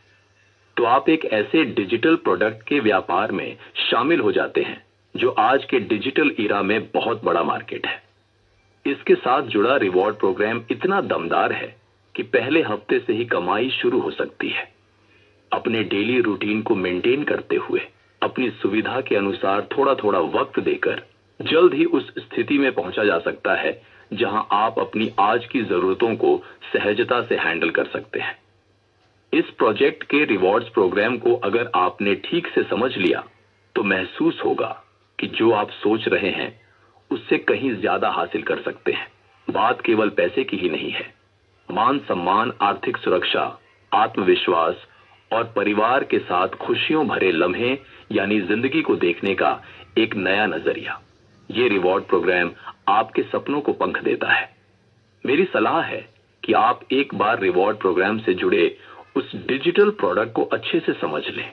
तो आप एक ऐसे डिजिटल प्रोडक्ट के व्यापार में शामिल हो जाते हैं जो आज के डिजिटल ईरा में बहुत बड़ा मार्केट है। इसके साथ जुड़ा रिवॉर्ड प्रोग्राम इतना दमदार है कि पहले हफ्ते से ही कमाई शुरू हो सकती है। अपने डेली रूटीन को मेंटेन करते हुए, अपनी सुविधा के अनुसार थोड़ा थोड़ा वक्त देकर जल्द ही उस स्थिति में पहुंचा जा सकता है जहां आप अपनी आज की जरूरतों को सहजता से हैंडल कर सकते हैं। इस प्रोजेक्ट के रिवॉर्ड्स प्रोग्राम को अगर आपने ठीक से समझ लिया तो महसूस होगा कि जो आप सोच रहे हैं उससे कहीं ज्यादा हासिल कर सकते हैं। बात केवल पैसे की ही नहीं है। मान सम्मान, आर्थिक सुरक्षा, आत्मविश्वास और परिवार के साथ खुशियों भरे लम्हे यानी जिंदगी को देखने का एक नया नजरिया, ये रिवॉर्ड प्रोग्राम आपके सपनों को पंख देता है। मेरी सलाह है कि आप एक बार रिवॉर्ड प्रोग्राम से जुड़े उस डिजिटल प्रोडक्ट को अच्छे से समझ लें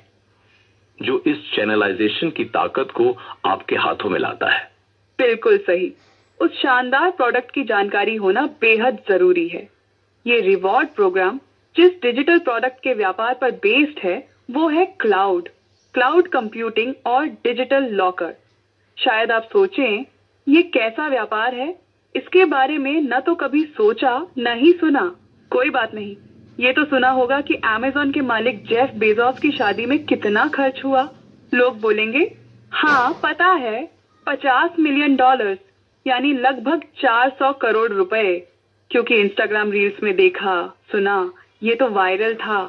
जो इस चैनलाइजेशन की ताकत को आपके हाथों में लाता है। बिल्कुल सही। उस शानदार प्रोडक्ट की जानकारी होना बेहद जरूरी है। ये रिवॉर्ड प्रोग्राम जिस डिजिटल प्रोडक्ट के व्यापार पर बेस्ड है वो है क्लाउड कंप्यूटिंग और डिजिटल लॉकर। शायद आप सोचें, ये कैसा व्यापार है? इसके बारे में न तो कभी सोचा न ही सुना। कोई बात नहीं, ये तो सुना होगा कि अमेज़न के मालिक जेफ बेजोस की शादी में कितना खर्च हुआ। लोग बोलेंगे, हाँ पता है, $50 मिलियन, यानी लगभग 400 करोड़ रुपए। क्योंकि इंस्टाग्राम रील्स में देखा, सुना, ये तो वायरल था।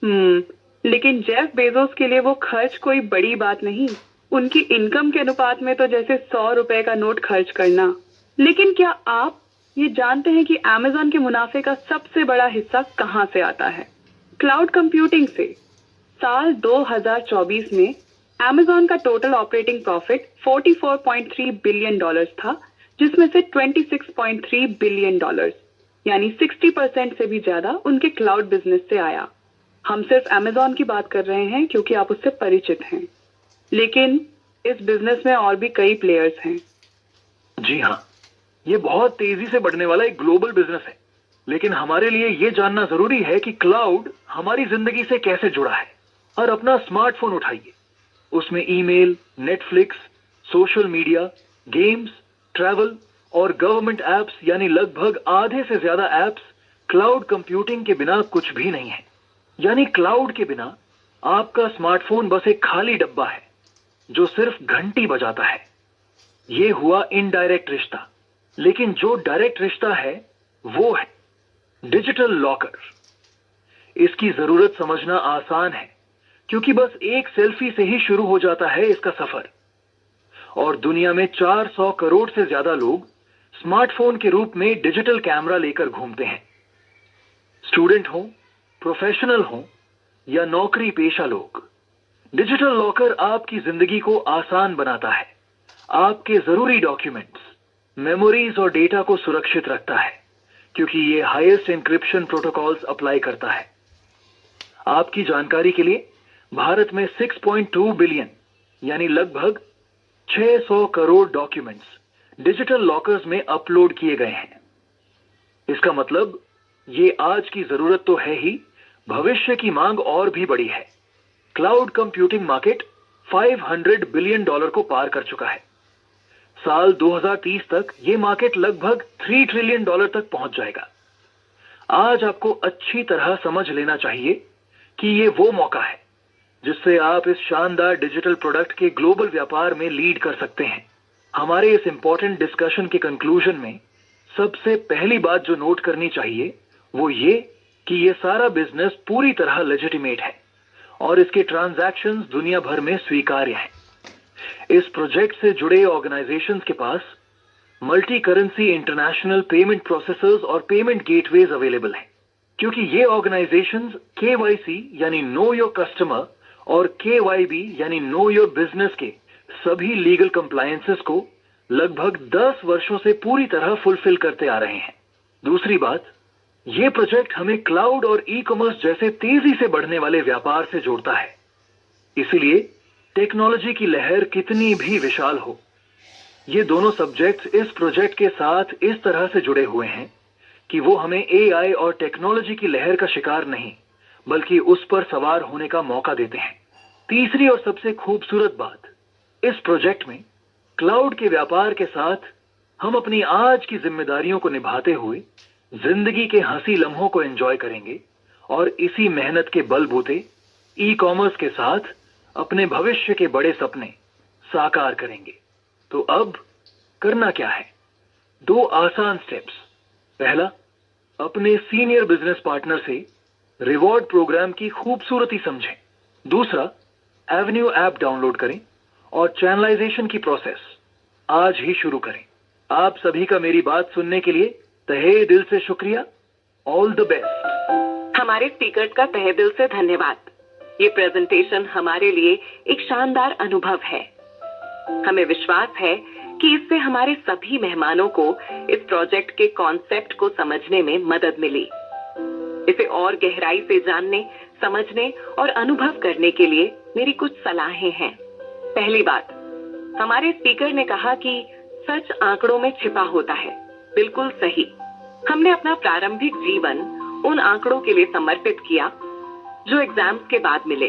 लेकिन जेफ बेजोस के लिए वो खर्च कोई बड़ी बात नहीं। उनकी इनकम के अनुपात में तो जैसे 100 रुपए का नोट खर्च करना। लेकिन क्या आप ये जानते हैं कि अमेज़न के मुनाफे का सबसे बड़ा हिस्सा कहां से आता है? क्लाउड कंप्यूटिंग से। साल 2024 में अमेज़न का टोटल ऑपरेटिंग प्रॉफिट $44.3 बिलियन था, जिसमें से $26.3 बिलियन यानी 60% से भी ज्यादा उनके क्लाउड बिजनेस से आया। हम सिर्फ अमेज़न की बात कर रहे हैं क्योंकि आप उससे परिचित हैं, लेकिन इस बिजनेस में और भी कई प्लेयर्स हैं। जी हाँ, ये बहुत तेजी से बढ़ने वाला एक ग्लोबल बिजनेस है, लेकिन हमारे लिए ये जानना जरूरी है कि क्लाउड हमारी जिंदगी से कैसे जुड़ा है। और अपना स्मार्टफोन उठाइए, उसमें email, Netflix, social media, games, travel और गवर्नमेंट एप्स यानी लगभग आधे से ज्यादा एप्स क्लाउड कंप्यूटिंग के बिना कुछ भी नहीं है। यानी क्लाउड के बिना आपका स्मार्टफोन बस एक खाली डब्बा है जो सिर्फ घंटी बजाता है। ये हुआ इनडायरेक्ट रिश्ता, लेकिन जो डायरेक्ट रिश्ता है वो है डिजिटल लॉकर। इसकी जरूरत समझना आसान है क्योंकि बस एक सेल्फी से ही शुरू हो जाता है इसका सफर। और दुनिया में 400 करोड़ से ज्यादा लोग स्मार्टफोन के रूप में डिजिटल कैमरा लेकर घूमते हैं। स्टूडेंट हो, प्रोफेशनल हो या नौकरी पेशा लोग, डिजिटल लॉकर आपकी जिंदगी को आसान बनाता है। आपके जरूरी डॉक्यूमेंट्स, मेमोरीज और डेटा को सुरक्षित रखता है क्योंकि ये हाईएस्ट एन्क्रिप्शन प्रोटोकॉल्स अप्लाई करता है। आपकी जानकारी के लिए भारत में 6.2 बिलियन यानी लगभग 600 करोड़ डॉक्यूमेंट्स डिजिटल लॉकर्स में अपलोड किए गए हैं। इसका मतलब ये आज की जरूरत तो है ही, भविष्य की मांग और भी बड़ी है। क्लाउड कंप्यूटिंग मार्केट $500 बिलियन को पार कर चुका है। साल 2030 तक ये मार्केट लगभग $3 ट्रिलियन तक पहुंच जाएगा। आज आपको अच्छी तरह समझ लेना चाहिए कि ये वो मौका है जिससे आप इस शानदार डिजिटल प्रोडक्ट के ग्लोबल व्यापार में लीड कर सकते हैं। हमारे इस इंपॉर्टेंट डिस्कशन के कंक्लूजन में सबसे पहली बात जो नोट करनी चाहिए वो ये कि ये सारा बिजनेस पूरी तरह लेजिटिमेट है और इसके ट्रांजैक्शंस दुनिया भर में स्वीकार्य हैं। इस प्रोजेक्ट से जुड़े ऑर्गेनाइजेशंस के पास multi currency international payment processors और पेमेंट गेटवेज अवेलेबल हैं, क्योंकि ये ऑर्गेनाइजेशंस KYC यानी नो योर कस्टमर और KYB यानी नो योर बिजनेस के सभी लीगल कंप्लायंसेस को लगभग 10 वर्षों से पूरी तरह फुलफिल करते आ रहे हैं। दूसरी बात, ये प्रोजेक्ट हमें क्लाउड और ई-कॉमर्स जैसे तेजी से बढ़ने वाले व्यापार से जोड़ता है। इसीलिए टेक्नोलॉजी की लहर कितनी भी विशाल हो, ये दोनों सब्जेक्ट्स इस प्रोजेक्ट के साथ इस तरह से जुड़े हुए हैं कि वो हमें AI और टेक्नोलॉजी की लहर का शिकार नहीं बल्कि उस पर सवार होने का मौका देते हैं। तीसरी और सबसे खूबसूरत बात, इस प्रोजेक्ट में क्लाउड के व्यापार के साथ हम अपनी आज की जिम्मेदारियों को निभाते हुए जिंदगी के हंसी लम्हों को एंजॉय करेंगे और इसी मेहनत के बलबूते ई-कॉमर्स के साथ अपने भविष्य के बड़े सपने साकार करेंगे। तो अब करना क्या है? 2 आसान स्टेप्स। पहला, अपने सीनियर बिजनेस पार्टनर से रिवॉर्ड प्रोग्राम की खूबसूरती समझें। दूसरा, एवेन्यू ऐप डाउनलोड करें और चैनलाइजेशन की प्रोसेस आज ही शुरू करें। आप सभी का मेरी बात सुनने के लिए तहे दिल से शुक्रिया। All the best. हमारे स्पीकर्स का तहे दिल से धन्यवाद। ये प्रेजेंटेशन हमारे लिए एक शानदार अनुभव है। हमें विश्वास है कि इससे हमारे सभी मेहमानों को इस प्रोजेक्ट के कॉन्सेप्ट को समझने में मदद मिली। इसे और गहराई से जानने, समझने और अनुभव करने के लिए मेरी कुछ सलाहें हैं। पहली बात, हमारे स्पीकर ने कहा कि सच आंकड़ों में छिपा होता है। बिल्कुल सही। हमने अपना प्रारंभिक जीवन उन आंकड़ों के लिए समर्पित किया जो एग्जाम्स के बाद मिले।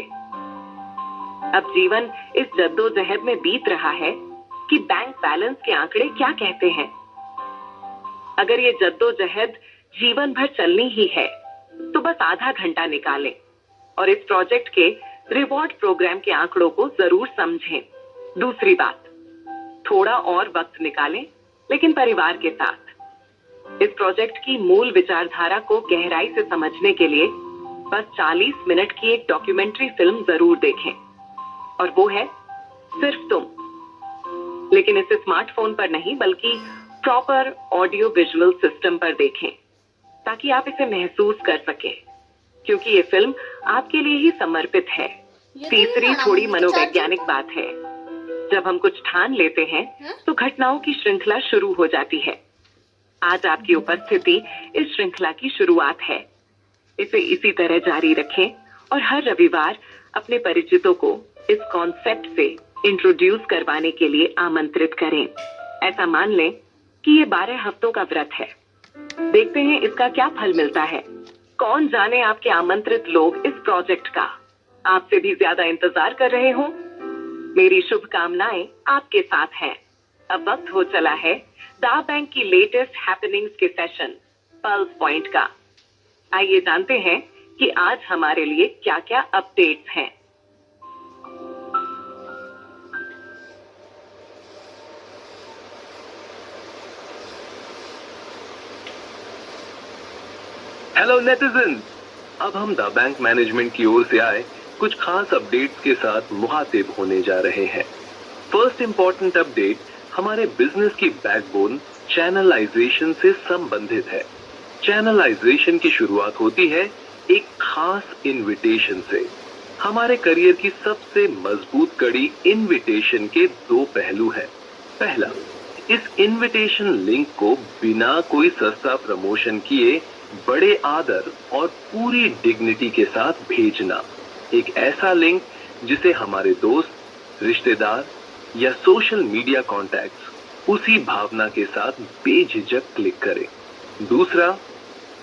अब जीवन इस जद्दोजहद में बीत रहा है कि बैंक बैलेंस के आंकड़े क्या कहते हैं। अगर ये जद्दोजहद जीवन भर चलनी ही है तो बस आधा घंटा निकालें और इस प्रोजेक्ट के रिवॉर्ड प्रोग्राम के आंकड़ों को जरूर समझें। दूसरी बात, थोड़ा और वक्त निकालें लेकिन परिवार के साथ। इस प्रोजेक्ट की मूल विचारधारा को गहराई से समझने के लिए बस 40 मिनट की एक डॉक्यूमेंट्री फिल्म जरूर देखें, और वो है सिर्फ तुम। लेकिन इसे स्मार्टफोन पर नहीं बल्कि प्रॉपर ऑडियो विजुअल सिस्टम पर देखें, ताकि आप इसे महसूस कर सकें, क्योंकि ये फिल्म आपके लिए ही समर्पित है। तीसरी थोड़ी मनोवैज्ञानिक बात है। जब हम कुछ ठान लेते हैं तो घटनाओं की श्रृंखला शुरू हो जाती है। आज आपकी उपस्थिति इस श्रृंखला की शुरुआत है। इसे इसी तरह जारी रखें और हर रविवार अपने परिचितों को इस कॉन्सेप्ट से इंट्रोड्यूस करवाने के लिए आमंत्रित करें। ऐसा मान लें कि ये 12 हफ्तों का व्रत है। देखते हैं इसका क्या फल मिलता है। कौन जाने आपके आमंत्रित लोग इस प्रोजेक्ट का आपसे भी ज्यादा इंतजार कर रहे हो। मेरी शुभकामनाएं आपके साथ हैं। अब वक्त हो चला है दा बैंक की लेटेस्ट हैपनिंग्स के सेशन पल्स पॉइंट का। आइए जानते हैं कि आज हमारे लिए क्या क्या अपडेट्स हैं। हेलो नेटिजन, अब हम द बैंक मैनेजमेंट की ओर से आए कुछ खास अपडेट्स के साथ मुखातिब होने जा रहे हैं। फर्स्ट इंपॉर्टेंट अपडेट हमारे बिजनेस की बैकबोन चैनलाइजेशन से संबंधित है। चैनलाइजेशन की शुरुआत होती है एक खास इनविटेशन से। हमारे करियर की सबसे मजबूत कड़ी इनविटेशन के 2 पहलू हैं। पहला, इस इनविटेशन लिंक को बिना कोई सस्ता प्रमोशन किए बड़े आदर और पूरी डिग्निटी के साथ भेजना। एक ऐसा लिंक जिसे हमारे दोस्त, रिश्तेदार या सोशल मीडिया कॉन्टैक्ट्स उसी भावना के साथ बेझिझक क्लिक करें। दूसरा,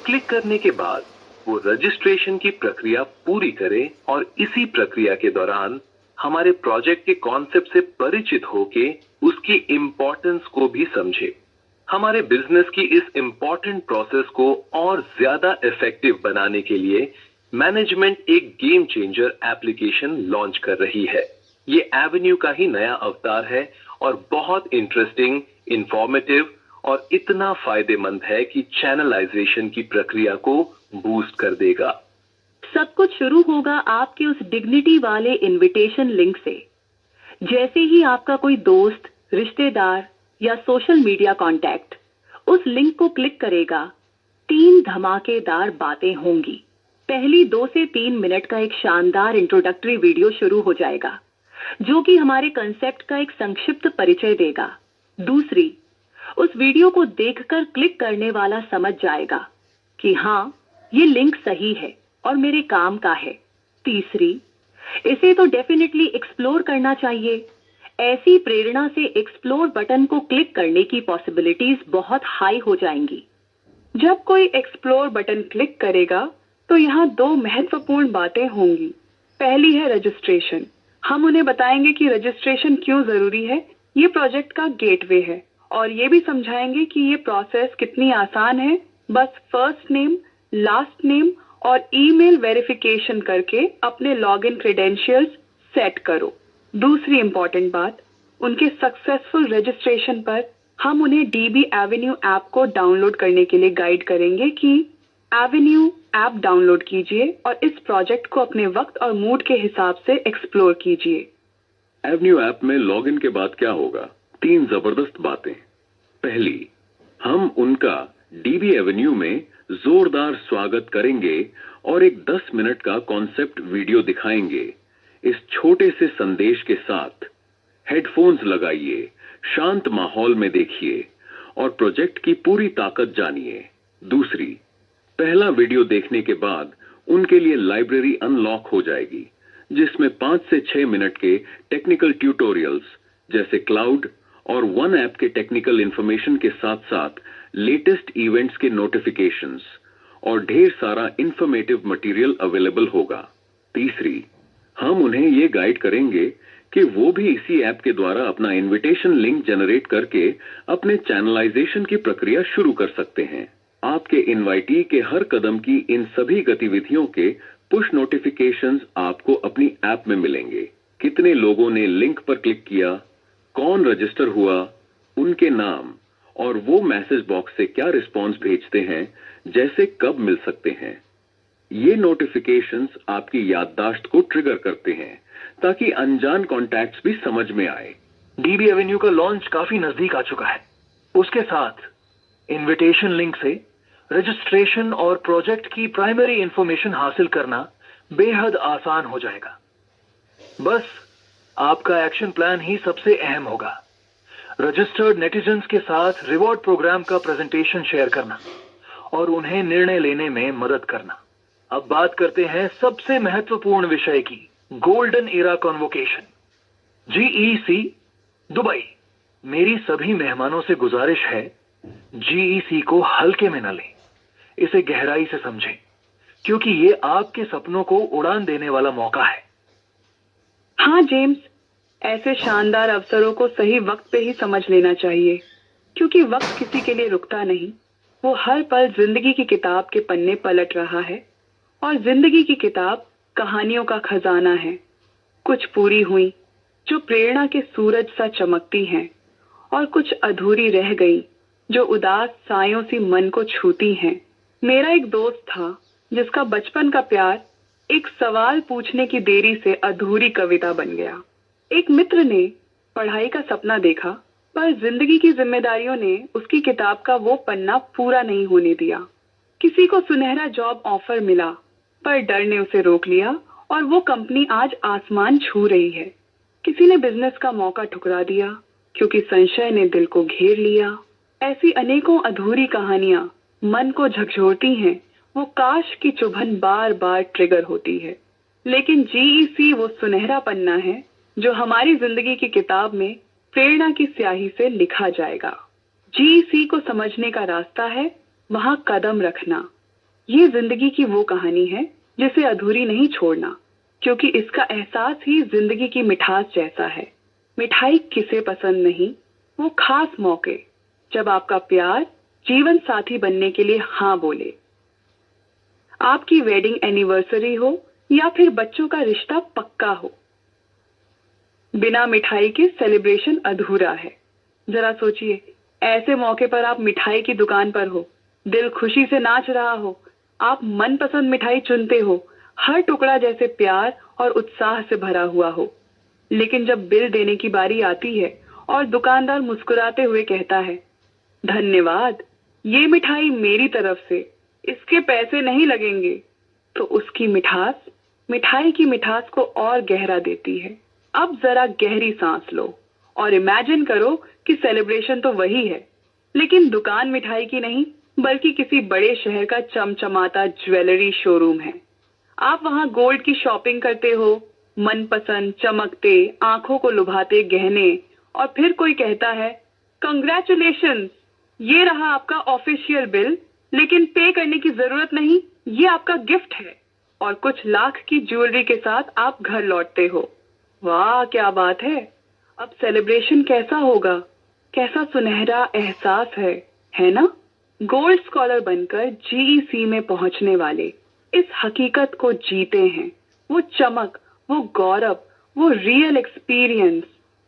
क्लिक करने के बाद वो रजिस्ट्रेशन की प्रक्रिया पूरी करे और इसी प्रक्रिया के दौरान हमारे प्रोजेक्ट के कॉन्सेप्ट से परिचित होके उसकी इंपॉर्टेंस को भी समझे। हमारे बिजनेस की इस इंपॉर्टेंट प्रोसेस को और ज्यादा इफेक्टिव बनाने के लिए मैनेजमेंट एक गेम चेंजर एप्लीकेशन लॉन्च कर रही है। ये एवेन्यू का ही नया अवतार है और बहुत इंटरेस्टिंग, इंफॉर्मेटिव और इतना फायदेमंद है कि चैनलाइजेशन की प्रक्रिया को बूस्ट कर देगा। सब कुछ शुरू होगा आपके उस डिग्निटी वाले इनविटेशन लिंक से। जैसे ही आपका कोई दोस्त, रिश्तेदार या सोशल मीडिया कॉन्टैक्ट उस लिंक को क्लिक करेगा, 3 धमाकेदार बातें होंगी। पहली 2 से 3 मिनट का एक शानदार इंट्रोडक्टरी वीडियो शुरू हो जाएगा, जो कि हमारे कंसेप्ट का एक संक्षिप्त परिचय देगा। दूसरी, उस वीडियो को देखकर क्लिक करने वाला समझ जाएगा कि हाँ, ये लिंक सही है और मेरे काम का है। तीसरी, इसे तो डेफिनेटली एक्सप्लोर करना चाहिए। ऐसी प्रेरणा से एक्सप्लोर बटन को क्लिक करने की पॉसिबिलिटीज बहुत हाई हो जाएंगी। जब कोई एक्सप्लोर बटन क्लिक करेगा तो यहाँ 2 महत्वपूर्ण बातें होंगी। पहली है रजिस्ट्रेशन। हम उन्हें बताएंगे कि रजिस्ट्रेशन क्यों जरूरी है, ये प्रोजेक्ट का गेटवे है, और ये भी समझाएंगे कि ये प्रोसेस कितनी आसान है। बस फर्स्ट नेम, लास्ट नेम और ईमेल वेरिफिकेशन करके अपने लॉगिन क्रेडेंशियल्स सेट करो। दूसरी इंपॉर्टेंट बात, उनके सक्सेसफुल रजिस्ट्रेशन पर हम उन्हें DB एवेन्यू ऐप को डाउनलोड करने के लिए गाइड करेंगे कि एवेन्यू ऐप डाउनलोड कीजिए और इस प्रोजेक्ट को अपने वक्त और मूड के हिसाब से एक्सप्लोर कीजिए। एवेन्यू ऐप में लॉगिन के बाद क्या होगा? 3 जबरदस्त बातें। पहली, हम उनका DB एवेन्यू में जोरदार स्वागत करेंगे और एक 10 मिनट का कॉन्सेप्ट वीडियो दिखाएंगे। इस छोटे से संदेश के साथ हेडफोन्स लगाइए, शांत माहौल में देखिए और प्रोजेक्ट की पूरी ताकत जानिए। दूसरी, पहला वीडियो देखने के बाद उनके लिए लाइब्रेरी अनलॉक हो जाएगी, जिसमें 5 से 6 मिनट के टेक्निकल ट्यूटोरियल्स जैसे क्लाउड और वन ऐप के टेक्निकल इंफॉर्मेशन के साथ साथ लेटेस्ट इवेंट्स के नोटिफिकेशंस और ढेर सारा इंफॉर्मेटिव मटेरियल अवेलेबल होगा। तीसरी, हम उन्हें ये गाइड करेंगे कि वो भी इसी ऐप के द्वारा अपना इनविटेशन लिंक जनरेट करके अपने चैनलाइजेशन की प्रक्रिया शुरू कर सकते हैं। आपके इनवाइटी के हर कदम की इन सभी गतिविधियों के पुश नोटिफिकेशंस आपको अपनी ऐप में मिलेंगे। कितने लोगों ने लिंक पर क्लिक किया, कौन रजिस्टर हुआ, उनके नाम और वो मैसेज बॉक्स से क्या रिस्पॉन्स भेजते हैं, जैसे कब मिल सकते हैं। ये नोटिफिकेशंस आपकी याददाश्त को ट्रिगर करते हैं ताकि अनजान कॉन्टैक्ट्स भी समझ में आए। डीबी एवेन्यू का लॉन्च काफी नजदीक आ चुका है। उसके साथ इनविटेशन लिंक से रजिस्ट्रेशन और प्रोजेक्ट की प्राइमरी इंफॉर्मेशन हासिल करना बेहद आसान हो जाएगा। बस आपका एक्शन प्लान ही सबसे अहम होगा। रजिस्टर्ड नेटिजन्स के साथ रिवॉर्ड प्रोग्राम का प्रेजेंटेशन शेयर करना और उन्हें निर्णय लेने में मदद करना। अब बात करते हैं सबसे महत्वपूर्ण विषय की, golden era convocation, GEC Dubai. मेरी सभी मेहमानों से गुजारिश है, जीईसी को हल्के में न लें, इसे गहराई से समझें, क्योंकि ये आपके सपनों को उड़ान देने वाला मौका है। हाँ जेम्स, ऐसे शानदार अवसरों को सही वक्त पे ही समझ लेना चाहिए, क्योंकि वक्त किसी के लिए रुकता नहीं। वो हर पल जिंदगी की किताब के पन्ने पलट रहा है, और जिंदगी की किताब कहानियों का खजाना है। कुछ पूरी हुई जो प्रेरणा के सूरज सा चमकती हैं, और कुछ अधूरी रह गई जो उदास सायों सी मन को छूती हैं। मेरा एक दोस्त था जिसका बचपन का प्यार एक सवाल पूछने की देरी से अधूरी कविता बन गया। एक मित्र ने पढ़ाई का सपना देखा, पर जिंदगी की जिम्मेदारियों ने उसकी किताब का वो पन्ना पूरा नहीं होने दिया। किसी को सुनहरा जॉब ऑफर मिला, पर डर ने उसे रोक लिया और वो कंपनी आज आसमान छू रही है। किसी ने बिजनेस का मौका ठुकरा दिया क्योंकि संशय ने दिल को घेर लिया। ऐसी अनेकों अधूरी कहानियां मन को झकझोरती हैं। वो काश की चुभन बार बार ट्रिगर होती है। लेकिन जीईसी वो सुनहरा पन्ना है जो हमारी जिंदगी की किताब में प्रेरणा की स्याही से लिखा जाएगा। जीईसी को समझने का रास्ता है वहां कदम रखना। ये जिंदगी की वो कहानी है जिसे अधूरी नहीं छोड़ना, क्योंकि इसका एहसास ही जिंदगी की मिठास जैसा है। मिठाई किसे पसंद नहीं, वो खास मौके जब आपका प्यार जीवन साथी बनने के लिए हाँ बोले। आपकी वेडिंग एनिवर्सरी हो या फिर बच्चों का रिश्ता पक्का हो, बिना मिठाई के सेलिब्रेशन अधूरा है। जरा सोचिए, ऐसे मौके पर आप मिठाई की दुकान पर हो, दिल खुशी से नाच रहा हो, आप मनपसंद मिठाई चुनते हो, हर टुकड़ा जैसे प्यार और उत्साह से भरा हुआ हो। लेकिन जब बिल देने की बारी आती है और दुकानदार मुस्कुराते हुए कहता है, धन्यवाद, ये मिठाई मेरी तरफ से, इसके पैसे नहीं लगेंगे, तो उसकी मिठास मिठाई की मिठास को और गहरा देती है। अब जरा गहरी सांस लो और इमेजिन करो कि सेलिब्रेशन तो वही है, लेकिन दुकान मिठाई की नहीं बल्कि किसी बड़े शहर का चमचमाता ज्वेलरी शोरूम है। आप वहां गोल्ड की शॉपिंग करते हो, मनपसंद चमकते आंखों को लुभाते गहने, और फिर कोई कहता है, कंग्रेचुलेशंस, ये रहा आपका ऑफिशियल बिल, लेकिन पे करने की जरूरत नहीं, ये आपका गिफ्ट है। और कुछ लाख की ज्वेलरी के साथ आप घर लौटते हो। वाह क्या बात है। अब सेलिब्रेशन कैसा होगा, कैसा सुनहरा एहसास है ना? गोल्ड स्कॉलर बनकर जीईसी में पहुंचने वाले इस हकीकत को जीते हैं, वो चमक, वो गौरव, वो रियल एक्सपीरियंस।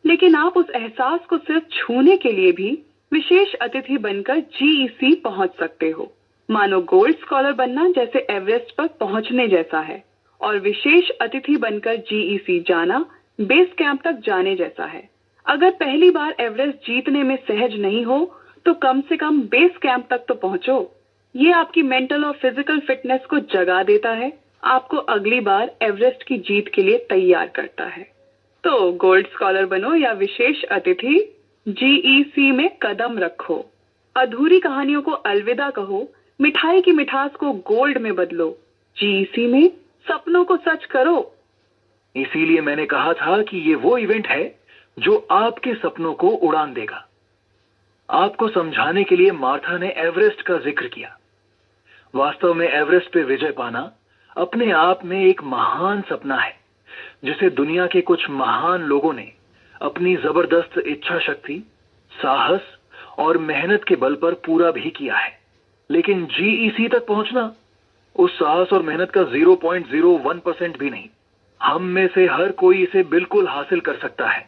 लेकिन आप उस एहसास को सिर्फ छूने के लिए भी विशेष अतिथि बनकर जीईसी पहुंच सकते हो। मानो गोल्ड स्कॉलर बनना जैसे एवरेस्ट पर पहुंचने जैसा है, और विशेष अतिथि बनकर जीईसी जाना बेस कैंप तक जाने जैसा है। अगर पहली बार एवरेस्ट जीतने में सहज नहीं हो तो कम से कम बेस कैंप तक तो पहुंचो। ये आपकी मेंटल और फिजिकल फिटनेस को जगा देता है, आपको अगली बार एवरेस्ट की जीत के लिए तैयार करता है। तो गोल्ड स्कॉलर बनो या विशेष अतिथि, जीईसी में कदम रखो। अधूरी कहानियों को अलविदा कहो, मिठाई की मिठास को गोल्ड में बदलो। जीईसी में सपनों को सच करो। इसीलिए मैंने कहा था कि ये वो इवेंट है जो आपके सपनों को उड़ान देगा। आपको समझाने के लिए मार्था ने एवरेस्ट का जिक्र किया। वास्तव में एवरेस्ट पे विजय पाना अपने आप में एक महान सपना है, जिसे दुनिया के कुछ महान लोगों ने अपनी जबरदस्त इच्छा शक्ति, साहस और मेहनत के बल पर पूरा भी किया है। लेकिन जीईसी तक पहुंचना उस साहस और मेहनत का 0.01% भी नहीं। हम में से हर कोई इसे बिल्कुल हासिल कर सकता है।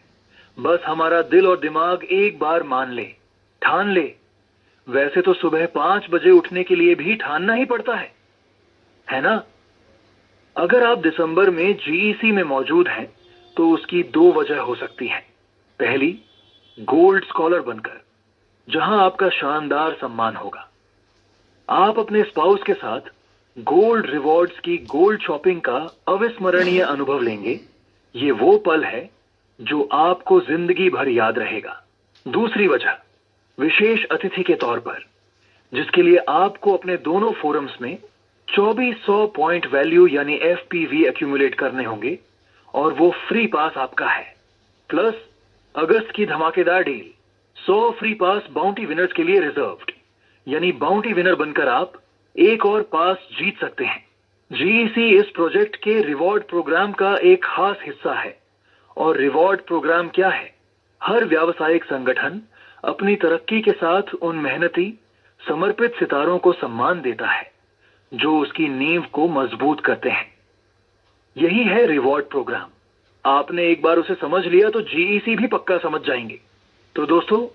बस हमारा दिल और दिमाग एक बार मान ले, ठान ले। वैसे तो सुबह 5 बजे उठने के लिए भी ठानना ही पड़ता है ना? अगर आप दिसंबर में जीईसी में मौजूद हैं तो उसकी दो वजह हो सकती हैं। पहली, गोल्ड स्कॉलर बनकर, जहां आपका शानदार सम्मान होगा। आप अपने स्पाउस के साथ गोल्ड रिवॉर्ड्स की गोल्ड शॉपिंग का अविस्मरणीय अनुभव लेंगे। ये वो पल है जो आपको जिंदगी भर याद रहेगा। दूसरी वजह, विशेष अतिथि के तौर पर, जिसके लिए आपको अपने दोनों फोरम्स में 2400 पॉइंट वैल्यू यानी एफपीवी एक्यूमुलेट करने होंगे और वो फ्री पास आपका है। प्लस अगस्त की धमाकेदार deal, 100 free pass bounty winners के लिए रिजर्व्ड, यानी बाउंटी विनर बनकर आप एक और पास जीत सकते हैं। जीईसी इस प्रोजेक्ट के रिवॉर्ड प्रोग्राम का एक खास हिस्सा है। और रिवॉर्ड प्रोग्राम क्या है? हर व्यावसायिक संगठन अपनी तरक्की के साथ उन मेहनती, समर्पित सितारों को सम्मान देता है जो उसकी नींव को मजबूत करते हैं। यही है रिवॉर्ड प्रोग्राम। आपने एक बार उसे समझ लिया तो जीईसी भी पक्का समझ जाएंगे। तो दोस्तों,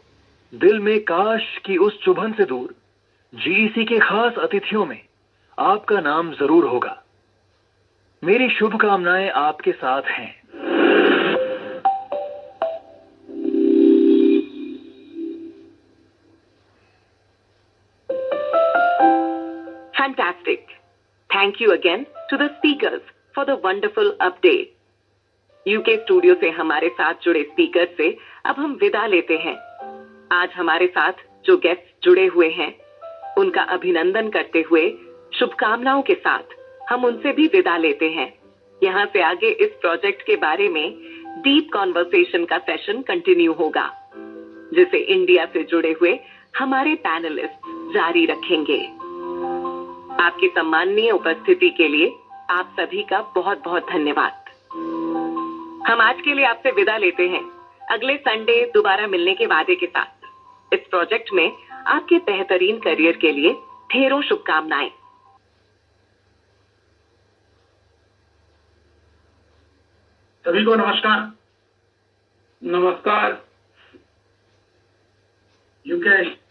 दिल में काश की उस चुभन से दूर जीईसी के खास अतिथियों में आपका नाम जरूर होगा। मेरी शुभकामनाएं आपके साथ हैं। Fantastic. Thank you again to the speakers for the wonderful update. UK studio से हमारे साथ जुड़े स्पीकर से अब हम विदा लेते हैं। आज हमारे साथ जो गेस्ट जुड़े हुए हैं, उनका अभिनंदन करते हुए शुभकामनाओं के साथ हम उनसे भी विदा लेते हैं। यहाँ से आगे इस प्रोजेक्ट के बारे में डीप कॉन्वर्सेशन का सेशन कंटिन्यू होगा, जिसे इंडिया से जुड़े हुए हमारे पैनलिस्ट जारी रखेंगे। आपकी सम्माननीय उपस्थिति के लिए आप सभी का बहुत बहुत धन्यवाद। हम आज के लिए आपसे विदा लेते हैं, अगले संडे दोबारा मिलने के वादे के साथ। इस प्रोजेक्ट में आपके बेहतरीन करियर के लिए ढेरों शुभकामनाएं। सभी को नमस्कार। नमस्कार। यूके